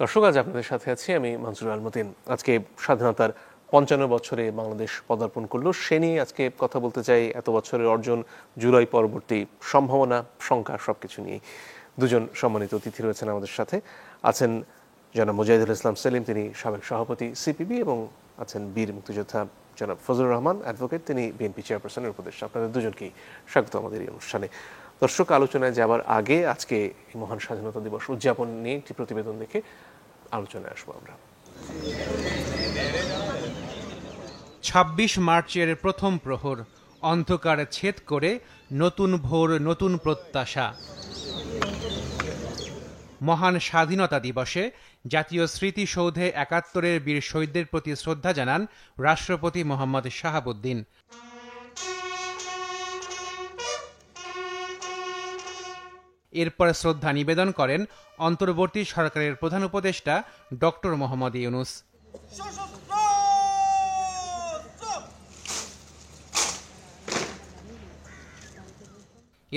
দর্শক, আজ আপনাদের সাথে আছি আমি মনসুর আল মতিন। আজকে স্বাধীনতার ৫৫ বছরে বাংলাদেশ পদার্পণ করলো, সে নিয়ে আজকে কথা বলতে চাই। এত বছরের অর্জন, জুলাই পরবর্তী সম্ভাবনা, শঙ্কা, সবকিছু নিয়ে দুজন সম্মানিত অতিথি রয়েছেন আমাদের সাথে। আছেন জনাব মুজাহিদুল ইসলাম সেলিম, তিনি সাবেক সভাপতি সিপিবি, এবং আছেন বীর মুক্তিযোদ্ধা জনাব ফজলুর রহমান অ্যাডভোকেট, তিনি বিএনপি চেয়ারপারসনের উপদেষ্টা। আপনাদের দুজনকেই স্বাগত আমাদের এই অনুষ্ঠানে। দর্শক, আলোচনায় যাবার আগে আজকে এই মহান স্বাধীনতা দিবস উদযাপন নিয়ে একটি প্রতিবেদন দেখে আলোচনায় আসবো আমরা। ২৬ মার্চের প্রথম প্রহর, অন্ধকার ছেদ করে নতুন ভোর, নতুন প্রত্যাশা। মহান স্বাধীনতা দিবসে জাতীয় স্মৃতিসৌধে ৭১-এর বীর শহীদদের প্রতি শ্রদ্ধা জানান রাষ্ট্রপতি মোহাম্মদ শাহাবুদ্দিন। এরপর শ্রদ্ধা নিবেদন করেন অন্তর্বর্তী সরকারের প্রধান উপদেষ্টা ডক্টর মোহাম্মদ ইউনূস।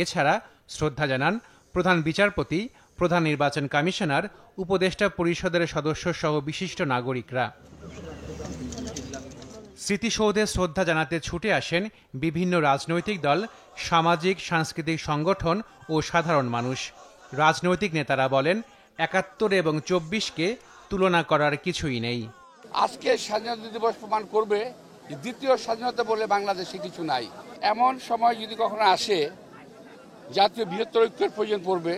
এছাড়া শ্রদ্ধা জানান প্রধান বিচারপতি, প্রধান নির্বাচন কমিশনার, উপদেষ্টা পরিষদের সদস্য সহ বিশিষ্ট নাগরিকরা। স্মৃতিসৌধে শ্রদ্ধা জানাতে ছুটে আসেন বিভিন্ন রাজনৈতিক দল, সামাজিক সাংস্কৃতিক সংগঠন ও সাধারণ মানুষ। রাজনৈতিক নেতারা বলেন, ৭১ এবং ২৪কে তুলনা করার কিছুই নেই। আজকে স্বাধীনতা দিবস প্রমাণ করবে যে দ্বিতীয় স্বাধীনতা বলে বাংলাদেশে কিছু নাই। এমন সময় যদি কখনো আসে জাতীয় বৃহত্তর ঐক্যের প্রয়োজন পড়বে,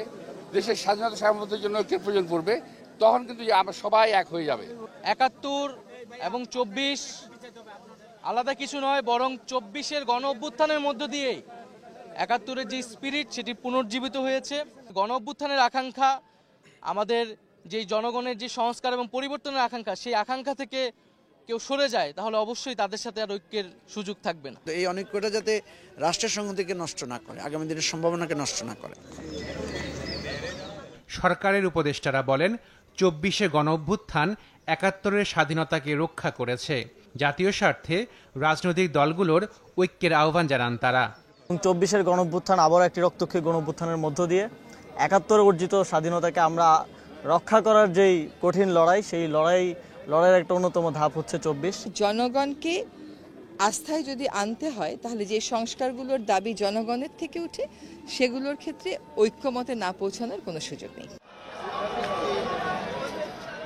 দেশের স্বাধীনতা সার্বভৌমত্বের জন্য ঐক্যের প্রয়োজন পড়বে, তখন কিন্তু আমরা সবাই এক হয়ে যাবে। ৭১ এবং ২৪ আলাদা কিছু নয়, বরং ২৪-এর গণ অভ্যুত্থানের মধ্য দিয়ে ৭১-এর যে স্পিরিট সেটি পুনর্জীবিত হয়েছে। গণ অভ্যুত্থানের আকাঙ্ক্ষা, আমাদের যে জনগণের যে সংস্কার এবং পরিবর্তনের আকাঙ্ক্ষা, সেই আকাঙ্ক্ষা থেকে কেউ সরে যায় তাহলে অবশ্যই তাদের সাথে আর ঐক্যের সুযোগ থাকবে না। এই অনেকটা যাতে রাষ্ট্রের সংহতিকে নষ্ট না করে, আগামী দিনের সম্ভাবনাকে নষ্ট না করে। সরকারের উপদেষ্টারা বলেন, ২৪-এ গণ অভ্যুত্থান ৭১-এর স্বাধীনতাকে রক্ষা করেছে। জাতীয় স্বার্থে রাজনৈতিক দলগুলোর ঐক্যের আহ্বান জানান তারা। ২৪-এর গণ অভ্যুত্থান আবার একটি রক্তক্ষয়ী গণ অভ্যুত্থানের মধ্য দিয়ে ৭১ অর্জিত স্বাধীনতাকে আমরা রক্ষা করার যেই কঠিন লড়াই, সেই লড়াইয়ের একটা অন্যতম ধাপ হচ্ছে ২৪। জনগণকে আস্থায় যদি আনতে হয় তাহলে যে সংস্কারগুলোর দাবি জনগণের থেকে উঠে, সেগুলোর ক্ষেত্রে ঐক্যমতে না পৌঁছানোর কোনো সুযোগ নেই।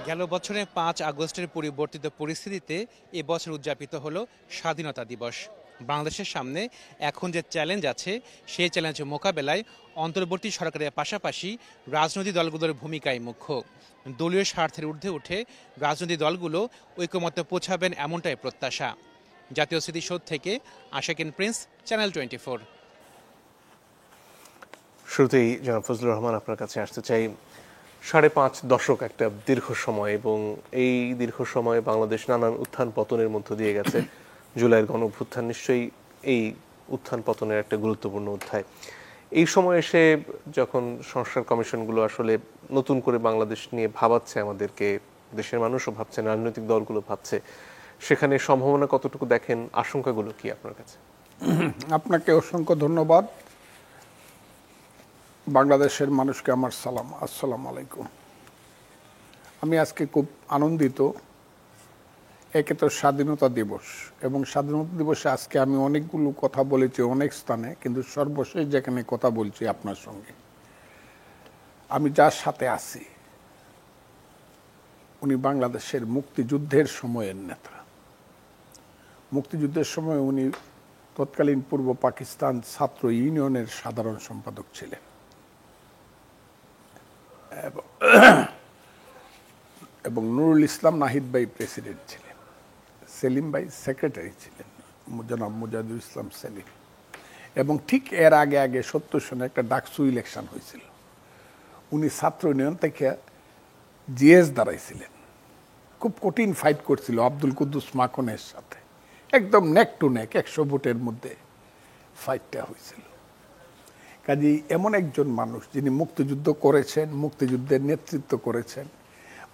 গেল বছরের ৫ আগস্টের পরিবর্তিত পরিস্থিতিতে এবছর উদযাপিত হলো স্বাধীনতা দিবস। বাংলাদেশের সামনে এখন যে চ্যালেঞ্জ আছে, সেই চ্যালেঞ্জ মোকাবেলায় অন্তর্বর্তী সরকারের পাশাপাশি রাজনৈতিক দলগুলোর ভূমিকাই মুখ্য। দলীয় স্বার্থের ঊর্ধ্বে উঠে রাজনৈতিক দলগুলো ঐক্যমত্যে পৌঁছাবেন, এমনটাই প্রত্যাশা। জাতীয় স্মৃতিসৌধ থেকে আশাকিন প্রিন্স, চ্যানেল 24। শুরুতেই জনাব ফজলুর রহমান, আপনার কাছে আসতে চাই। ৫.৫ দশক একটা দীর্ঘ সময়, এবং এই দীর্ঘ সময়ে বাংলাদেশ নানান উত্থান পতনের মধ্য দিয়ে গেছে। জুলাইয়ের গণ অভ্যুত্থান নিশ্চয়ই এই উত্থান পতনের একটা গুরুত্বপূর্ণ অধ্যায়। এই সময় এসে যখন সংস্কার কমিশনগুলো আসলে নতুন করে বাংলাদেশ নিয়ে ভাবাচ্ছে আমাদেরকে, দেশের মানুষও ভাবছেন, রাজনৈতিক দলগুলো ভাবছে, সেখানে সম্ভাবনা কতটুকু দেখেন, আশঙ্কাগুলো কি আপনার কাছে? আপনাকে অসংখ্য ধন্যবাদ। বাংলাদেশের মানুষকে আমার সালাম, আসসালামু আলাইকুম। আমি আজকে খুব আনন্দিত। একে তো স্বাধীনতা দিবস, এবং স্বাধীনতা দিবসে আজকে আমি অনেকগুলো কথা বলেছি অনেক স্থানে, কিন্তু সর্বশেষ যেখানে কথা বলছি আপনার সঙ্গে, আমি যার সাথে আছি উনি বাংলাদেশের মুক্তিযুদ্ধের সময়ের নেতা। মুক্তিযুদ্ধের সময় উনি তৎকালীন পূর্ব পাকিস্তান ছাত্র ইউনিয়নের সাধারণ সম্পাদক ছিলেন, এবং নুরুল ইসলাম নাহিদ ভাই প্রেসিডেন্ট ছিলেন, সেলিম ভাই সেক্রেটারি ছিলেন, জনাব মুজাহিদুল ইসলাম সেলিম। এবং ঠিক এর আগে ৭০ সনে একটা ডাকসু ইলেকশন হয়েছিল, উনি ছাত্র ইউনিয়ন থেকে জিএস দাঁড়াইছিলেন। খুব কঠিন ফাইট করছিল আব্দুল কুদ্দুস মাখনের সাথে, একদম নেক টু নেক ১০০ ভোটের মধ্যে ফাইটটা হয়েছিল। কাজেই এমন একজন মানুষ যিনি মুক্তিযুদ্ধ করেছেন, মুক্তিযুদ্ধের নেতৃত্ব করেছেন।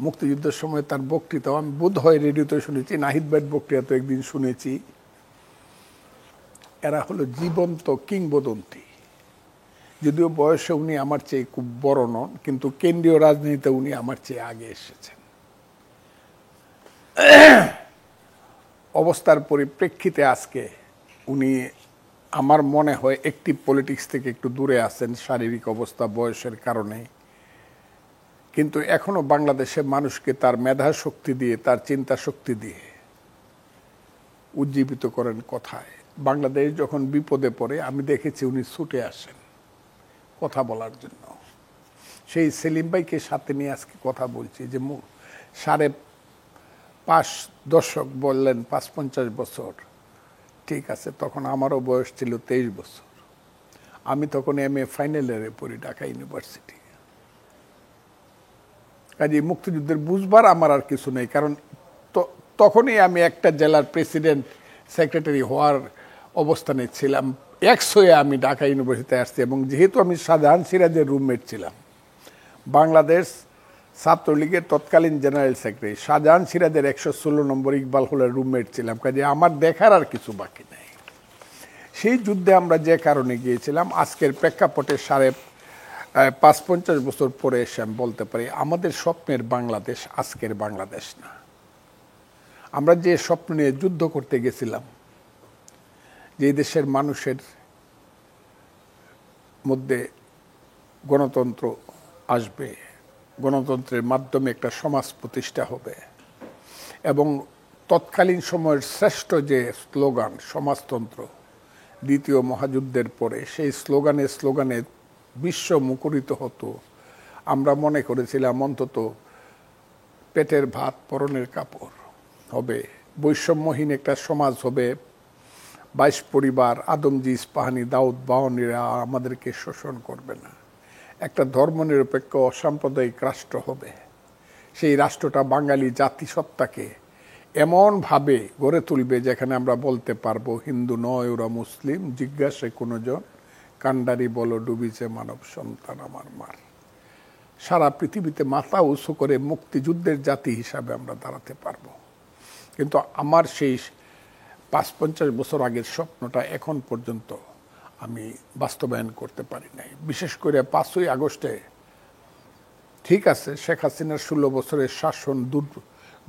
মুক্তিযুদ্ধের সময় তার বক্তৃতা আমি বোধ হয় রেডিওতে শুনেছি, নাহিদ ভাইয়ের বক্তৃতা তো একদিন শুনেছি। এরা হলো জীবন্ত কিংবদন্তি। যদিও বয়সে উনি আমার চেয়ে খুব বড় নন, কিন্তু কেন্দ্রীয় রাজনীতিতে উনি আমার চেয়ে আগে এসেছেন। অবস্থার পরিপ্রেক্ষিতে আজকে উনি আমার মনে হয় অ্যাক্টিভ পলিটিক্স থেকে একটু দূরে আছেন শারীরিক অবস্থা বয়সের কারণে, কিন্তু এখনো বাংলাদেশের মানুষকে তার মেধা শক্তি দিয়ে, তার চিন্তা শক্তি দিয়ে উজ্জীবিত করেন কথায়। বাংলাদেশ যখন বিপদে পড়ে আমি দেখেছি উনি ছুটে আসেন কথা বলার জন্য। সেই সেলিম ভাইকে সাথে নিয়ে আজকে কথা বলছি যে 5.5 দশক বললেন, 55 বছর, ঠিক আছে। তখন আমারও বয়স ছিল 23 বছর। আমি তখন MA ফাইনাল ইয়ারে পড়ি ঢাকা ইউনিভার্সিটি। কাজে মুক্তিযুদ্ধের বুঝবার আমার আর কিছু নেই, কারণ তখনই আমি একটা জেলার প্রেসিডেন্ট সেক্রেটারি হওয়ার অবস্থানে ছিলাম। হয়ে আমি ঢাকা ইউনিভার্সিটিতে আসছি, এবং যেহেতু আমি শাহজাহান সিরাজের রুমমেট ছিলাম, বাংলাদেশ ছাত্রলীগের তৎকালীন জেনারেল সেক্রেটারি শাহজাহান সিরাজের 116 নম্বর ইকবাল হলের রুমমেট ছিলাম। কাজে আমার দেখার আর কিছু বাকি নেই। সেই যুদ্ধে আমরা যে কারণে গিয়েছিলাম, আজকের প্রেক্ষাপটে 55 বছর পরে এসে আমি বলতে পারি আমাদের স্বপ্নের বাংলাদেশ আজকের বাংলাদেশ না। আমরা যে স্বপ্ন নিয়ে যুদ্ধ করতে গেছিলাম, যে দেশের মানুষের মধ্যে গণতন্ত্র আসবে, গণতন্ত্রের মাধ্যমে একটা সমাজ প্রতিষ্ঠা হবে, এবং তৎকালীন সময়ের শ্রেষ্ঠ যে স্লোগান সমাজতন্ত্র, দ্বিতীয় মহাযুদ্ধের পরে সেই স্লোগানে বিশ্ব মুখরিত হতো। আমরা মনে করেছিলাম অন্তত পেটের ভাত পরনের কাপড় হবে, বৈষম্যহীন একটা সমাজ হবে, 22 পরিবার, আদমজি, ইস্পাহানি, দাউদ বাহনীরা আমাদেরকে শোষণ করবে না, একটা ধর্মনিরপেক্ষ অসাম্প্রদায়িক রাষ্ট্র হবে। সেই রাষ্ট্রটা বাঙালি জাতিসত্তাকে এমনভাবে গড়ে তুলবে যেখানে আমরা বলতে পারবো হিন্দু নয় ওরা মুসলিম, জিজ্ঞাসে কোনো জন, কান্ডারি বলো ডুবিছে মানব সন্তান আমার মার। সারা পৃথিবীতে মাথা উঁচু করে মুক্তিযুদ্ধের জাতি হিসাবে আমরা দাঁড়াতে পারবো। কিন্তু আমার সেই 55 বছর আগের স্বপ্নটা এখন পর্যন্ত আমি বাস্তবায়ন করতে পারি নাই। বিশেষ করে 5ই আগস্টে, ঠিক আছে, শেখ হাসিনার 16 বছরের শাসন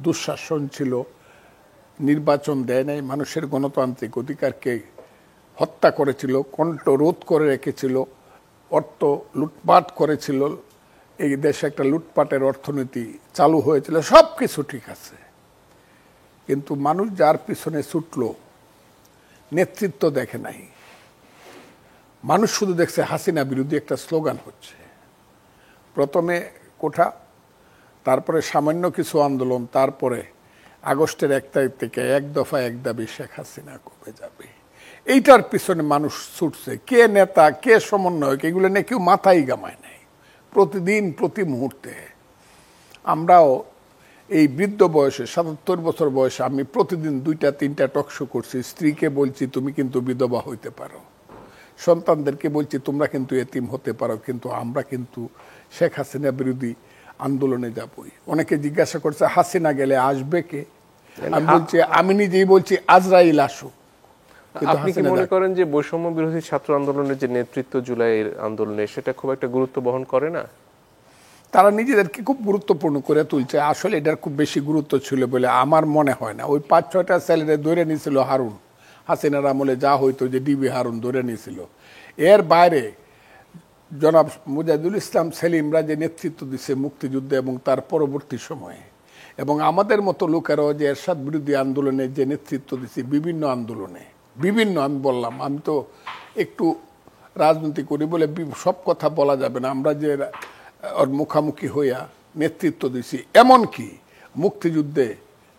দুঃশাসন ছিল, নির্বাচন দেয় নাই, মানুষের গণতান্ত্রিক অধিকারকে হত্যা করেছিল, কণ্ঠ রোধ করে রেখেছিল, অর্থ লুটপাট করেছিল, এই দেশে একটা লুটপাটের অর্থনীতি চালু হয়েছিল, সব কিছু ঠিক আছে। কিন্তু মানুষ যার পিছনে ছুটল, নেতৃত্ব দেখে নাই। মানুষ শুধু দেখছে হাসিনা বিরোধী একটা স্লোগান হচ্ছে, প্রথমে কোঠা, তারপরে সামান্য কিছু আন্দোলন, তারপরে আগস্টের 1 তারিখ থেকে এক দফা এক দাবি শেখ হাসিনা কবে যাবে। এইটার পিছনে মানুষ ছুটছে। কে নেতা, কে সমন্বয়ক, এগুলো নিয়ে কেউ মাথায় গামায় নাই। প্রতিদিন প্রতি মুহূর্তে আমরাও এই বৃদ্ধ বয়সে, 77 বছর বয়সে, আমি প্রতিদিন 2-3টা টকশো করছি। স্ত্রীকে বলছি তুমি কিন্তু বিধবা হইতে পারো, সন্তানদেরকে বলছি তোমরা কিন্তু এতিম হতে পারো, কিন্তু আমরা কিন্তু শেখ হাসিনা বিরোধী আন্দোলনে যাবই। অনেকে জিজ্ঞাসা করছে হাসিনা গেলে আসবে কে, আমি বলছি, আমি নিজেই বলছি আজরাইল আসুক। আপনি কি মনে করেন যে বৈষম্য বিরোধী ছাত্র আন্দোলনের যে নেতৃত্ব জুলাইয়ের আন্দোলনে, সেটা খুব একটা গুরুত্ব বহন করে না? তারা নিজেদেরকে খুব গুরুত্বপূর্ণ করে তুলছে। আসলে এটার খুব বেশি গুরুত্ব ছিল বলে আমার মনে হয় না। ওই 5-6টা ছেলেরে ধরে নিয়েছিল হারুন, হাসিনার আমলে যা হইতো যে ডিবি হারুন ধরে নিয়েছিল। এর বাইরে জনাব মুজাহিদুল ইসলাম সেলিমরা যে নেতৃত্ব দিচ্ছে মুক্তিযুদ্ধে এবং তার পরবর্তী সময়ে, এবং আমাদের মতো লোকেরাও যে এরশাদ বিরোধী আন্দোলনে যে নেতৃত্ব দিচ্ছে, বিভিন্ন আন্দোলনে, বিভিন্ন, আমি বললাম আমি তো একটু রাজনীতি করি বলে সব কথা বলা যাবে না, আমরা যে ওর মুখামুখি হইয়া নেতৃত্ব দিছি, এমনকি মুক্তিযুদ্ধে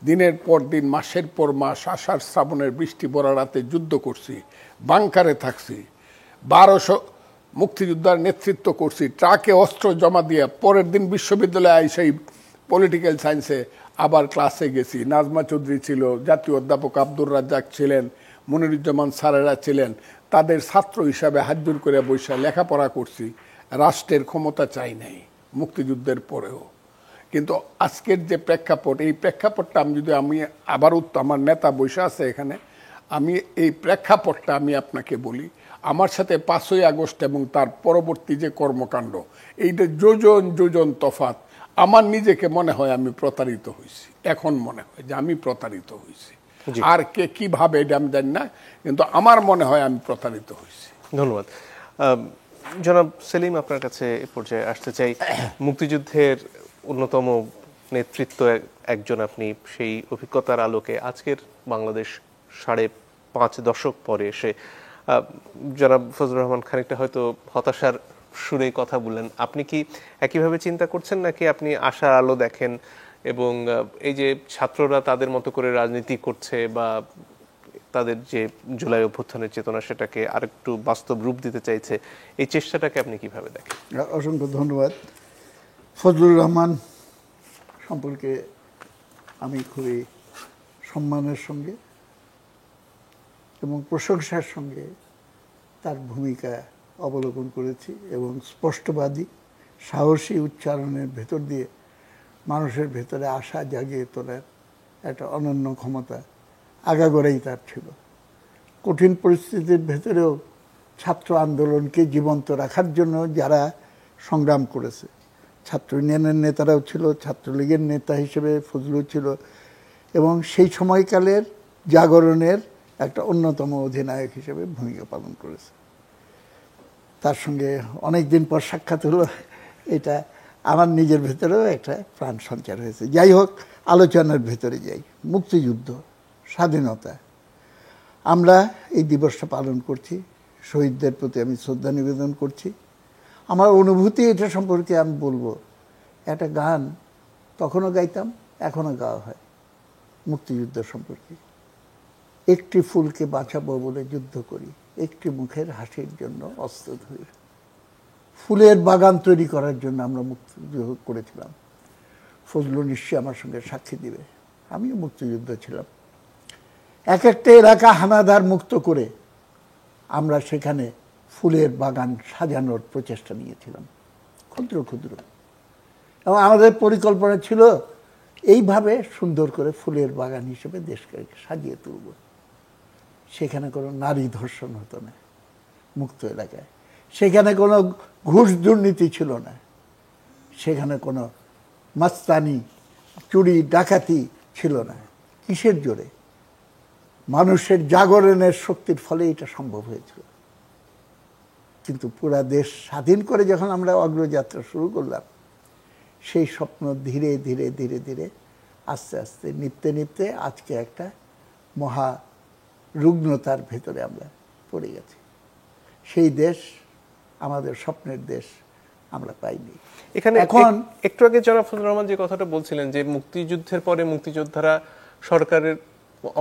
দিনের পর দিন, মাসের পর মাস, আষাঢ় শ্রাবণের বৃষ্টি ভরা রাতে যুদ্ধ করছি, বাংকারে থাকছি, 1200 মুক্তিযোদ্ধার নেতৃত্ব করছি, ট্রাকে অস্ত্র জমা দিয়ে পরের দিন বিশ্ববিদ্যালয়ে সেই পলিটিক্যাল সায়েন্সে আবার ক্লাসে গেছি। নাজমা চৌধুরী ছিল, জাতীয় অধ্যাপক আব্দুর রাজ্জাক ছিলেন, মনিরুজ্জামান স্যারেরা ছিলেন, তাদের ছাত্র হিসাবে হাতজোর করে বসে লেখাপড়া করছি। রাষ্ট্রের ক্ষমতা চাই নাই মুক্তিযুদ্ধের পরেও। কিন্তু আজকের যে প্রেক্ষাপট, এই প্রেক্ষাপটটা আমি আবারও, আমার নেতা বসে আছে এখানে, আমি এই প্রেক্ষাপটটা আমি আপনাকে বলি, আমার সাথে 5ই আগস্ট এবং তার পরবর্তী যে কর্মকাণ্ড, এইটা যোজন যোজন তফাৎ। আমার নিজেকে মনে হয় আমি প্রতারিত হয়েছি, এখন মনে হয় যে আমি প্রতারিত হয়েছি। আর কে কিভাবে এটা আমি জানি না, কিন্তু আমার মনে হয় আমি প্রতারিত হয়েছি। ধন্যবাদ। জনাব সেলিম, আপনার কাছে এ পর্যায়ে আসতে চাই। মুক্তিযুদ্ধের অন্যতম নেতৃত্ব একজন আপনি, সেই অভিজ্ঞতার আলোকে আজকের বাংলাদেশ 5.5 দশক পরে এসে জনাব ফজলুর রহমান খানিকটা হয়তো হতাশার সুরে কথা বললেন, আপনি কি একইভাবে চিন্তা করছেন নাকি আপনি আশার আলো দেখেন এবং এই যে ছাত্ররা তাদের মতো করে রাজনীতি করছে বা তাদের যে জুলাই অভ্যুত্থানের চেতনা সেটাকে আরেকটু বাস্তব রূপ দিতে চাইছে, এই চেষ্টাটাকে আপনি কিভাবে দেখেন? অসংখ্য ধন্যবাদ। ফজলুর রহমান সম্পর্কে আমি খুবই সম্মানের সঙ্গে এবং প্রশংসার সঙ্গে তার ভূমিকা অবলোকন করেছি এবং স্পষ্টবাদী সাহসী উচ্চারণের ভেতর দিয়ে মানুষের ভেতরে আশা জাগিয়ে তোলার একটা অনন্য ক্ষমতা আগাগোড়াই তার ছিল। কঠিন পরিস্থিতির ভেতরেও ছাত্র আন্দোলনকে জীবন্ত রাখার জন্য যারা সংগ্রাম করেছে, ছাত্র ইউনিয়নের নেতারাও ছিল, ছাত্রলীগের নেতা হিসেবে ফজলু ছিল এবং সেই সময়কালের জাগরণের একটা অন্যতম অধিনায়ক হিসেবে ভূমিকা পালন করেছে। তার সঙ্গে অনেক দিন পর সাক্ষাৎ হলো, এটা আমার নিজের ভেতরেও একটা প্রাণ সঞ্চার হয়েছে। যাই হোক, আলোচনার ভেতরে যাই। মুক্তিযুদ্ধ, স্বাধীনতা, আমরা এই দিবসটা পালন করছি, শহীদদের প্রতি আমি শ্রদ্ধা নিবেদন করছি। আমার অনুভূতি এটা সম্পর্কে আমি বলবো, একটা গান তখনও গাইতাম, এখনও গাওয়া হয় মুক্তিযুদ্ধ সম্পর্কে। একটি ফুলকে বাঁচাবো বলে যুদ্ধ করি, একটি মুখের হাসির জন্য অস্ত্র ধরি। ফুলের বাগান তৈরি করার জন্য আমরা মুক্তিযুদ্ধ করেছিলাম। ফজলু নিশ্চয়ই আমার সঙ্গে সাক্ষী দিবে, আমিও মুক্তিযুদ্ধ ছিলাম। এক একটা এলাকা হানাদার মুক্ত করে আমরা সেখানে ফুলের বাগান সাজানোর প্রচেষ্টা নিয়েছিলাম, ক্ষুদ্র ক্ষুদ্র, এবং আমাদের পরিকল্পনা ছিল এইভাবে সুন্দর করে ফুলের বাগান হিসেবে দেশকে সাজিয়ে তুলব। সেখানে কোনো নারী ধর্ষণ হতো না মুক্ত এলাকায়, সেখানে কোনো ঘুষ দুর্নীতি ছিল না, সেখানে কোনো মাস্তানি চুরি ডাকাতি ছিল না। কিসের জোরে? মানুষের জাগরণের শক্তির ফলে এটা সম্ভব হয়েছিল। কিন্তু পুরা দেশ স্বাধীন করে যখন আমরা অগ্রযাত্রা শুরু করলাম, সেই স্বপ্ন ধীরে ধীরে ধীরে ধীরে আস্তে আস্তে নিপতে নিপতে আজকে একটা মহা রুগ্নতার ভেতরে আমরা পড়ে গেছি। সেই দেশ, আমাদের স্বপ্নের দেশ, আমরা পাইনি। এখানে এখন একটু আগে জনাব ফজলুর রহমান যে কথাটা বলছিলেন যে মুক্তিযুদ্ধের পরে মুক্তিযোদ্ধারা সরকারের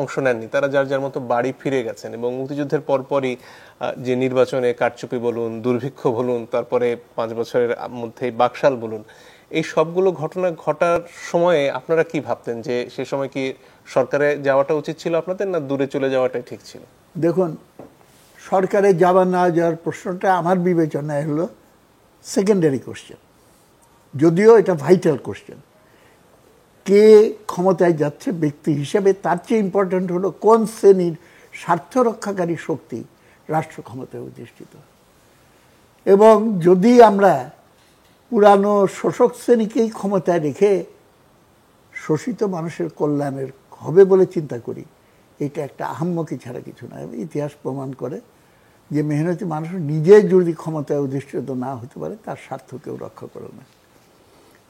অংশ নেননি, তারা যার যার মতো বাড়ি ফিরে গেছেন এবং মুক্তিযুদ্ধের পরপরই যে নির্বাচনে কারচুপি বলুন, দুর্ভিক্ষ বলুন, তারপরে 5 বছরের মধ্যেই বাকশাল বলুন, এই সবগুলো ঘটনা ঘটার সময়ে আপনারা কি ভাবতেন যে সে সময় কি সরকারে যাওয়াটা উচিত ছিল আপনাদের, না দূরে চলে যাওয়াটাই ঠিক ছিল? দেখুন, সরকারে যাওয়া না যাওয়ার প্রশ্নটা আমার বিবেচনায় হলো সেকেন্ডারি কোশ্চেন, যদিও এটা ভাইটাল কোশ্চেন। কে ক্ষমতায় যাচ্ছে ব্যক্তি হিসেবে তার চেয়ে ইম্পর্ট্যান্ট হলো কোন শ্রেণীর স্বার্থ রক্ষাকারী শক্তি রাষ্ট্র ক্ষমতায় অধিষ্ঠিত। এবং যদি আমরা পুরানো শোষক শ্রেণীকেই ক্ষমতায় রেখে শোষিত মানুষের কল্যাণের হবে বলে চিন্তা করি, এটা একটা আহাম্মকি ছাড়া কিছু নয়। ইতিহাস প্রমাণ করে যে মেহনতি মানুষ নিজে যদি ক্ষমতায় অধিষ্ঠিত না হতে পারে, তার স্বার্থ কেউ রক্ষা করে না।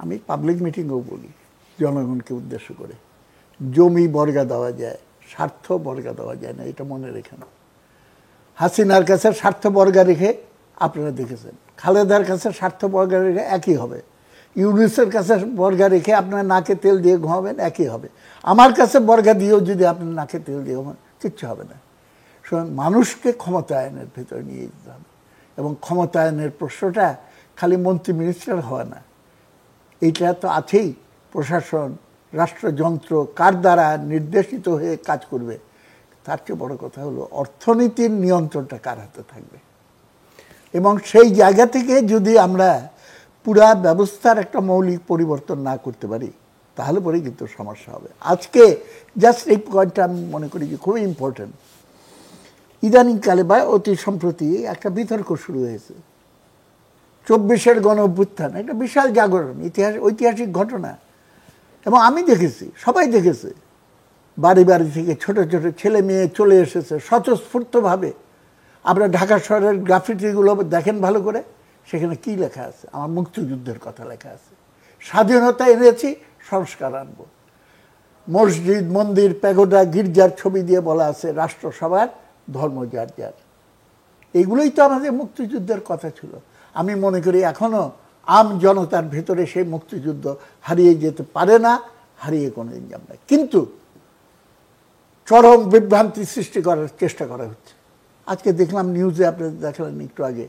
আমি পাবলিক মিটিংয়েও বলি জনগণকে উদ্দেশ্য করে, জমি বর্গা দেওয়া যায়, স্বার্থ বর্গা দেওয়া যায় না, এটা মনে রেখেন। হাসিনার কাছে স্বার্থ বর্গা রেখে আপনারা দেখেছেন, খালেদার কাছে স্বার্থ বর্গা রেখে একই হবে, ইউনুসের কাছে বর্গা রেখে আপনার নাকে তেল দিয়ে ঘুমাবেন একই হবে, আমার কাছে বর্গা দিয়েও যদি আপনার নাকে তেল দিয়ে ঘুমান কিচ্ছু হবে না। মানুষকে ক্ষমতায়নের ভেতরে নিয়ে যেতে হবে এবং ক্ষমতায়নের প্রশ্নটা খালি মন্ত্রী মিনিস্টার হওয়া না, এইটা তো আছেই। প্রশাসন, রাষ্ট্রযন্ত্র কার দ্বারা নির্দেশিত হয়ে কাজ করবে, তার চেয়ে বড় কথা হলো অর্থনীতির নিয়ন্ত্রণটা কার হাতে থাকবে। এবং সেই জায়গা থেকে যদি আমরা পুরা ব্যবস্থার একটা মৌলিক পরিবর্তন না করতে পারি, তাহলে পরে কিন্তু সমস্যা হবে। আজকে জাস্ট এই পয়েন্টটা আমি মনে করি যে খুবই ইম্পর্টেন্ট। ইদানিংকালে বা অতি সম্প্রতি একটা বিতর্ক শুরু হয়েছে, 24-এর গণ অভ্যুত্থান একটা বিশাল জাগরণ, ঐতিহাসিক ঘটনা। এবং আমি দেখেছি, সবাই দেখেছে, বাড়ি বাড়ি থেকে ছোট ছোট ছেলে মেয়ে চলে এসেছে স্বতঃস্ফূর্তভাবে। আপনারা ঢাকা শহরের গ্রাফিটিগুলো দেখেন ভালো করে, সেখানে কি লেখা আছে? আমার মুক্তিযুদ্ধের কথা লেখা আছে। স্বাধীনতা এনেছি, সংস্কার আনবো। মসজিদ, মন্দির, প্যাগোডা, গির্জার ছবি দিয়ে বলা আছে রাষ্ট্র সবার, ধর্ম যার যার। এইগুলোই তো আমাদের মুক্তিযুদ্ধের কথা ছিল। আমি মনে করি এখনো আম জনতার ভেতরে সেই মুক্তিযুদ্ধ হারিয়ে যেতে পারে না, হারিয়ে কোনোদিন যাবে না। কিন্তু চরম বিভ্রান্তি সৃষ্টি করার চেষ্টা করা হচ্ছে। আজকে দেখলাম নিউজে, আপনাদের দেখালেন একটু আগে,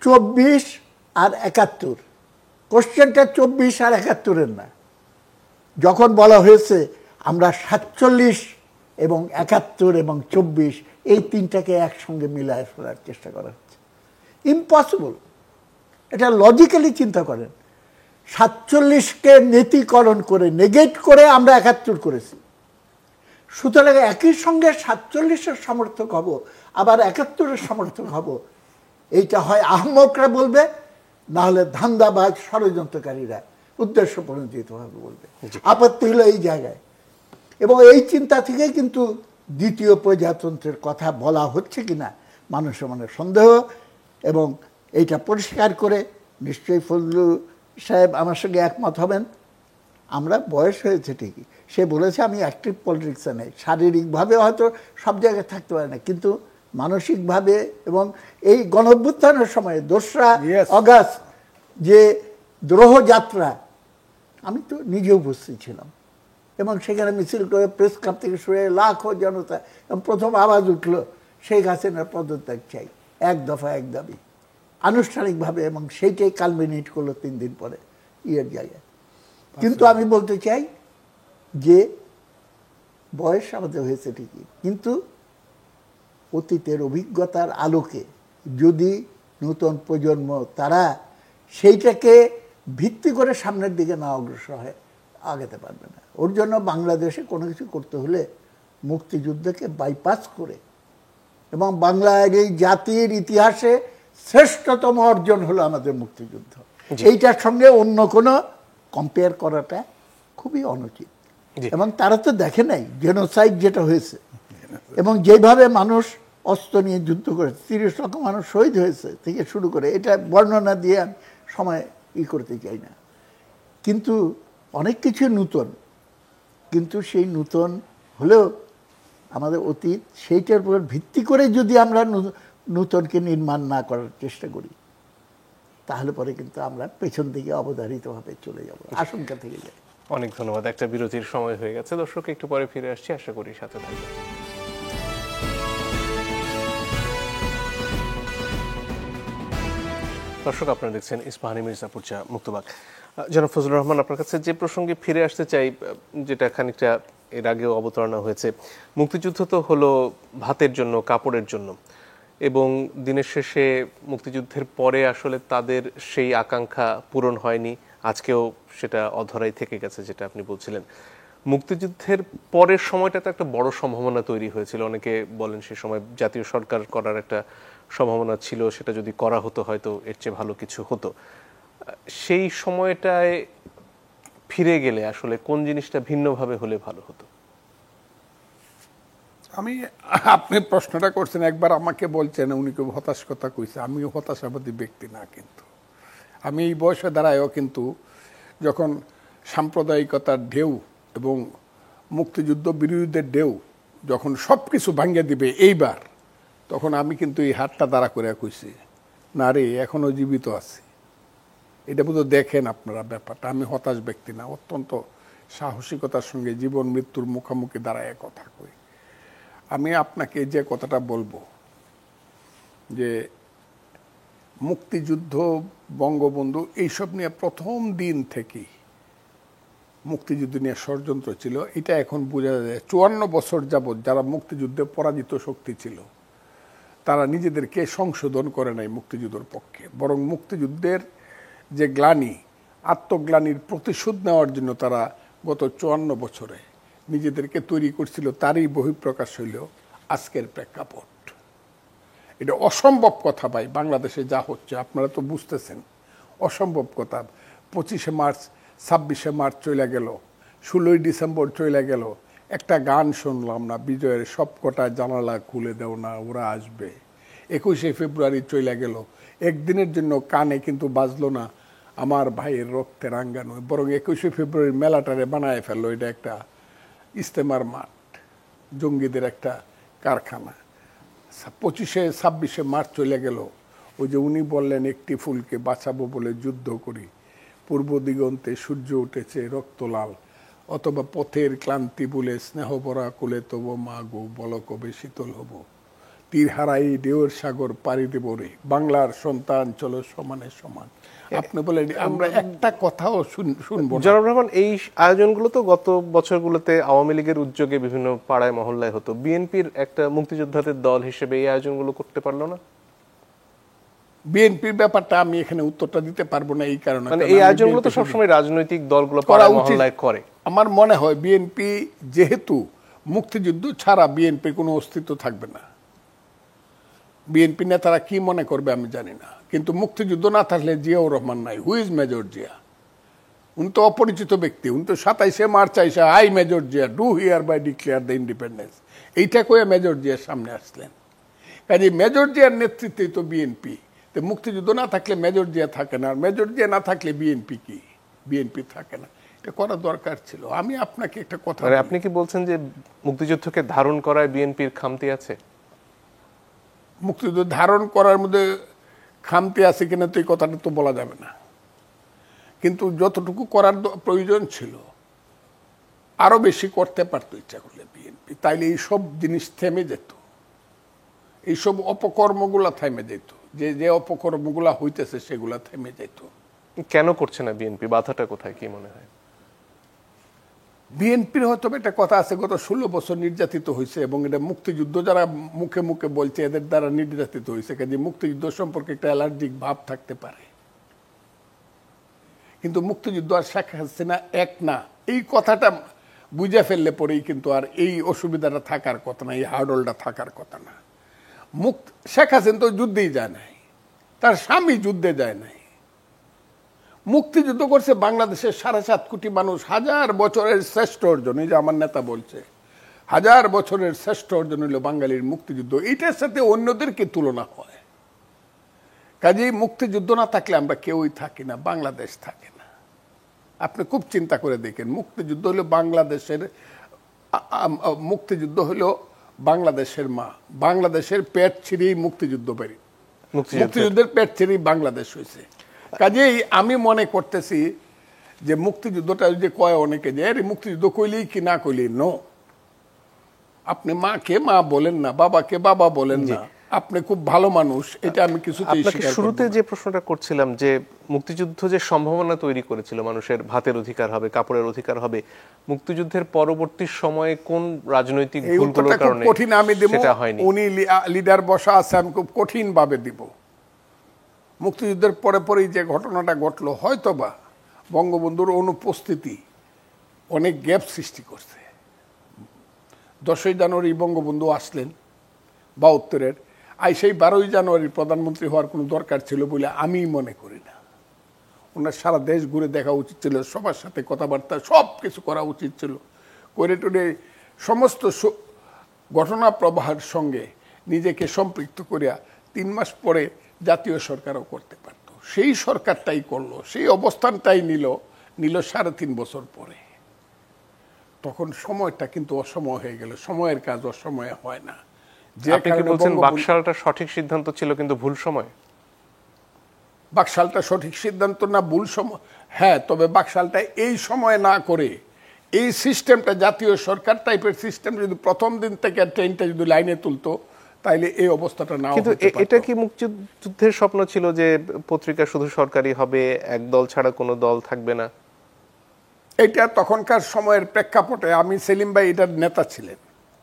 24 আর 71। কোশ্চেনটা 24 আর 71-এর না। যখন বলা হয়েছে আমরা 47 এবং 71 এবং 24 এই তিনটাকে একসঙ্গে মিলায় ফেলার চেষ্টা করা হচ্ছে। ইম্পসিবল। এটা লজিক্যালি চিন্তা করেন। 47কে নেতিকরণ করে, নেগেট করে আমরা 71 করেছি। সুতরাং একই সঙ্গে 47-এর সমর্থক হব, আবার 71-এর সমর্থক হব, এইটা হয় আহমকরা বলবে, না হলে ধান্দাবাজ ষড়যন্ত্রকারীরা উদ্দেশ্য প্রণোদিতভাবে বলবে। আপত্তি হলো এই জায়গায়। এবং এই চিন্তা থেকে কিন্তু দ্বিতীয় প্রজাতন্ত্রের কথা বলা হচ্ছে কিনা মানুষের মনে সন্দেহ। এবং এইটা পরিষ্কার করে নিশ্চয়ই ফজলু সাহেব আমার সঙ্গে একমত হবেন, আমরা বয়স হয়েছে ঠিকই, সে বলেছে আমি অ্যাক্টিভ পলিটিক্সে নেই, শারীরিকভাবে হয়তো সব জায়গায় থাকতে পারে না, কিন্তু মানসিকভাবে। এবং এই গণঅভ্যুত্থানের সময় 2রা অগাস্ট যে দ্রোহযাত্রা, আমি তো নিজে উপস্থিত ছিলাম। এবং সেখানে মিছিল করে প্রেস ক্লাব থেকে শুরু লাখো জনতা, এবং প্রথম আওয়াজ উঠল শেখ হাসিনার পদত্যাগ চাই, এক দফা এক দাবি, আনুষ্ঠানিকভাবে। এবং সেইটাই কালমিনেট করলো 3 দিন পরে ইয়ের জায়গায়। কিন্তু আমি বলতে চাই যে বয়স আমাদের হয়েছে ঠিকই, কিন্তু অতীতের অভিজ্ঞতার আলোকে যদি নতুন প্রজন্ম তারা সেইটাকে ভিত্তি করে সামনের দিকে না অগ্রসর হয়, আগাতে পারবে না। ওর জন্য বাংলাদেশে কোনো কিছু করতে হলে মুক্তিযুদ্ধকে বাইপাস করে, এবং বাংলার এই জাতির ইতিহাসে শ্রেষ্ঠতম অর্জন হলো আমাদের মুক্তিযুদ্ধ, এইটার সঙ্গে অন্য কোনো কম্পেয়ার করাটা খুবই অনুচিত। এবং তারা তো দেখে নাই জেনোসাইড যেটা হয়েছে, এবং যেভাবে মানুষ অস্ত্র নিয়ে যুদ্ধ করেছে, 30 লক্ষ মানুষ শহীদ হয়েছে থেকে শুরু করে, এটা বর্ণনা দিয়ে আমি সময় করতে চাই না। কিন্তু অনেক কিছু নূতন, কিন্তু সেই নূতন হলেও আমাদের অতীত, সেইটার উপর ভিত্তি করে যদি আমরা নূতনকে নির্মাণ না করার চেষ্টা করি, তাহলে পরে কিন্তু আমরা পেছন দিকে অবধারিতভাবে চলে যাব, আশঙ্কা থেকে যায়। অনেক ধন্যবাদ। একটা বিরতির সময় হয়ে গেছে, দর্শক একটু পরে ফিরে আসছি, আশা করি সাথে থাকবেন। দর্শক আপনারা দেখছেন ইস্পাহানি মির্জাপুর চা মুক্তবাগ। জনাব ফজলুর রহমান, আপনার কাছে যে প্রসঙ্গে ফিরে আসতে চাই, যেটা খানিকটা এর আগেও অবতারণা হয়েছে, মুক্তিযুদ্ধ তো হলো ভাতের জন্য, কাপড়ের জন্য, এবং দিনের শেষে মুক্তিযুদ্ধের পরে আসলে তাদের সেই আকাঙ্ক্ষা পূরণ হয়নি, আজকেও সেটা অধরাই থেকে গেছে, যেটা আপনি বলছিলেন। মুক্তিযুদ্ধের পরের সময়টাতে একটা বড় সম্ভাবনা তৈরি হয়েছিল, অনেকে বলেন সে সময় জাতীয় সরকার করার একটা সম্ভাবনা ছিল, সেটা যদি করা হতো হয়তো এর চেয়ে ভালো কিছু হতো। সেই সময়টায় ফিরে গেলে আসলে কোন জিনিসটা ভিন্নভাবে হলে ভালো হতো? আপনি প্রশ্নটা করছেন, একবার আমাকে বলছেন উনি খুব হতাশ কথা কইছে, আমিও হতাশাবাদী ব্যক্তি না, কিন্তু আমি এই বয়সে দাঁড়ায়ও কিন্তু যখন সাম্প্রদায়িকতার ঢেউ এবং মুক্তিযুদ্ধ বিরোধীদের ঢেউ যখন সব কিছু ভাঙিয়ে দিবে এইবার, তখন আমি কিন্তু এই হাতটা দাঁড়া করে কইছি, না রে এখনো জীবিত আছি। এটা বোধহয় দেখেন আপনারা ব্যাপারটা। আমি হতাশ ব্যক্তি না, অত্যন্ত সাহসিকতার সঙ্গে জীবন মৃত্যুর মুখোমুখি দাঁড়ায় কথা কই। আমি আপনাকে যে কথাটা বলবো যে মুক্তিযুদ্ধ, বঙ্গবন্ধু, এইসব নিয়ে প্রথম দিন থেকেই মুক্তিযুদ্ধ নিয়ে ষড়যন্ত্র ছিল, এটা এখন বোঝা যায়। 54 বছর যাবৎ যারা মুক্তিযুদ্ধে পরাজিত শক্তি ছিল, তারা নিজেদেরকে সংশোধন করে নাই মুক্তিযুদ্ধের পক্ষে, বরং মুক্তিযুদ্ধের যে গ্লানি, আত্মগ্লানির প্রতিশোধ নেওয়ার জন্য তারা গত 54 বছরে নিজেদেরকে তৈরি করছিল, তারই বহিঃপ্রকাশ হইল আজকের প্রেক্ষাপট। এটা অসম্ভব কথা ভাই, বাংলাদেশে যা হচ্ছে আপনারা তো বুঝতেছেন, অসম্ভব কথা। 25শে মার্চ 26শে মার্চ চলে গেল, 16ই ডিসেম্বর চলে গেল, একটা গান শুনলাম না, বিজয়ের সব কটা জানালা খুলে দেও না ওরা আসবে। 21শে ফেব্রুয়ারি চলে গেল, একদিনের জন্য কানে কিন্তু বাজলো না আমার ভাইয়ের রক্তে রাঙ্গানো, বরং 21শে ফেব্রুয়ারি মেলাটারে বানায় ফেললো এটা একটা ইস্তেমার মাঠ, জঙ্গিদের একটা কারখানা। 25শে 26শে মার্চ চলে গেল, ওই যে উনি বললেন একটি ফুলকে বাঁচাবো বলে যুদ্ধ করি, পূর্ব দিগন্তে সূর্য উঠেছে রক্ত লাল, অথবা পথের ক্লান্তি বলে স্নেহ ভরা কোলে তবু মা গো বল কবে শীতল হব, তীর হারাই ঢেউয়ের সাগর পাড়ি দেব রে, বাংলার সন্তান চলো সমানে সমান। আপনি বলেন আমরা একটা কথাও শুনবো না। জনাব রহমান, এই আয়োজনগুলো তো গত বছরগুলোতে আওয়ামী লীগের উদ্যোগে বিভিন্ন পাড়ায় মহল্লায় হতো, বিএনপির একটা মুক্তিযোদ্ধাদের দল হিসেবে এই আয়োজনগুলো করতে পারলো না? বিএনপির ব্যাপারটা আমি এখানে উত্তরটা দিতে পারবো না, এই কারণে মানে এই আয়োজনগুলো তো সবসময় রাজনৈতিক দলগুলো পাড়ায় মহল্লায় করে। আমার মনে হয় বিএনপি যেহেতু মুক্তিযুদ্ধ ছাড়া বিএনপির কোনো অস্তিত্ব থাকবে না। বিএনপি নেতারা কি মনে করবে আমি জানি না, কিন্তু মুক্তিযুদ্ধ না থাকলে জিয়াউর রহমান নাই। Who is major Zia? উনি তো অপরিচিত ব্যক্তি, উনি তো 27শে মার্চ আইসা I major Zia do hereby declare the independence, এইটা কয়ে মেজর জিয়ার সামনে আসলেন। কাজে মেজর জিয়ার নেতৃত্বেই তো বিএনপি। তো মুক্তিযুদ্ধ না থাকলে মেজর জিয়া থাকে না, আর মেজর জিয়া না থাকলে বিএনপি কি? বিএনপি থাকে না। এটা করা দরকার ছিল। আমি আপনাকে একটা কথা, আপনি কি বলছেন যে মুক্তিযুদ্ধকে ধারণ করায় বিএনপির খামতি আছে? মুক্তিযুদ্ধ ধারণ করার মধ্যে খামতি আছে কিনা তো এই কথাটা তো বলা যাবে না, কিন্তু যতটুকু করার প্রয়োজন ছিল আরো বেশি করতে পারতো ইচ্ছা করলে বিএনপি, তাইলে এইসব জিনিস থেমে যেত, এইসব অপকর্মগুলা থেমে যেত, যে যে অপকর্মগুলা হইতেছে সেগুলা থেমে যেত। কেন করছে না বিএনপি? বাধাটা কোথায় কি মনে হয়? বিএনপির হয়তো একটা কথা আছে, গত 16 বছর নির্যাতিত হয়েছে, এবং এটা মুক্তিযুদ্ধ যারা মুখে মুখে বলছে এদের দ্বারা নির্যাতিত হয়েছে, কাজে মুক্তিযুদ্ধ সম্পর্কে একটা অ্যালার্জিক ভাব থাকতে পারে। কিন্তু মুক্তিযুদ্ধ আর শেখ হাসিনা এক না, এই কথাটা বুঝে ফেললে পরেই কিন্তু আর এই অসুবিধাটা থাকার কথা না, এই হার্ডলটা থাকার কথা না। শেখ হাসিনা তো যুদ্ধেই যায় নাই, তার স্বামী যুদ্ধে যায় নাই। মুক্তিযুদ্ধ করছে বাংলাদেশের 7.5 কোটি মানুষ, 1000 বছরের শ্রেষ্ঠ অর্জন। এই যে আমার নেতা বলছে 1000 বছরের শ্রেষ্ঠ অর্জন হলো বাঙালির মুক্তিযুদ্ধ, এটার সাথে অন্যদেরকে তুলনা হয়। কাজেই মুক্তিযুদ্ধ না থাকলে আমরা কেউই থাকি না, বাংলাদেশ থাকে না। আপনি খুব চিন্তা করে দেখেন, মুক্তিযুদ্ধ হলো বাংলাদেশের, মুক্তিযুদ্ধ হলো বাংলাদেশের মা, বাংলাদেশের পেট ছিঁড়েই মুক্তিযুদ্ধ বেরি, মুক্তিযুদ্ধের পেট ছিঁড়েই বাংলাদেশ হয়েছে। কাজেই আমি মনে করতেছি যে মুক্তিযুদ্ধটা যে কয় অনেকে যে মুক্তিযুদ্ধ কইলেই কি না কইলেই, নো। আপনি মাকে মা বলেন না, বাবাকে বাবা বলেন না, আপনি খুব ভালো মানুষ, এটা আমি কিছুতেই স্বীকার করব না। শুরুতে যে প্রশ্নটা করছিলাম যে মুক্তিযুদ্ধ যে সম্ভাবনা তৈরি করেছিল, মানুষের ভাতের অধিকার হবে, কাপড়ের অধিকার হবে, মুক্তিযুদ্ধের পরবর্তী সময়ে কোন রাজনৈতিক ভুলগুলোর কারণে কঠিন আমি দেব, উনি লিডার বসা আছে, আমি খুব কঠিন ভাবে দিব। মুক্তিযুদ্ধের পরে পরেই যে ঘটনাটা ঘটলো, হয়তোবা বঙ্গবন্ধুর অনুপস্থিতি অনেক গ্যাপ সৃষ্টি করছে। 10ই জানুয়ারি বঙ্গবন্ধু আসলেন 72-এর, সেই 12ই জানুয়ারি প্রধানমন্ত্রী হওয়ার কোনো দরকার ছিল বলে আমি মনে করি না। ওনার সারা দেশ ঘুরে দেখা উচিত ছিল, সবার সাথে কথাবার্তা সব কিছু করা উচিত ছিল, করে টোরে সমস্ত ঘটনা প্রবাহের সঙ্গে নিজেকে সম্পৃক্ত করিয়া 3 মাস পরে জাতীয় সরকারও করতে পারত। সেই সরকারটাই করলো, সেই অবস্থানটাই নিল 3.5 বছর পরে। তখন সময়টা কিন্তু অসময় হয়ে গেল, সময়ের কাজ অসময়ে হয় না। যে আপনি কি বলছেন বাকশালটা সঠিক সিদ্ধান্ত ছিল কিন্তু ভুল সময়? বাকশালটা সঠিক সিদ্ধান্ত না ভুল সময়, হ্যাঁ, তবে বাকশালটা এই সময় না করে এই সিস্টেমটা, জাতীয় সরকার টাইপের সিস্টেম যদি প্রথম দিন থেকে ট্রেনটা যদি লাইনে তুলতো, তাইলে এই অবস্থাটা না হতে পারত। এটা কি মুক্তিযুদ্ধের স্বপ্ন ছিল যে পত্রিকা শুধু সরকারি হবে, এক দল ছাড়া কোনো দল থাকবে না? এটা তখনকার সময়ের প্রেক্ষাপটে, আমি সেলিম ভাই এটার নেতা ছিলেন,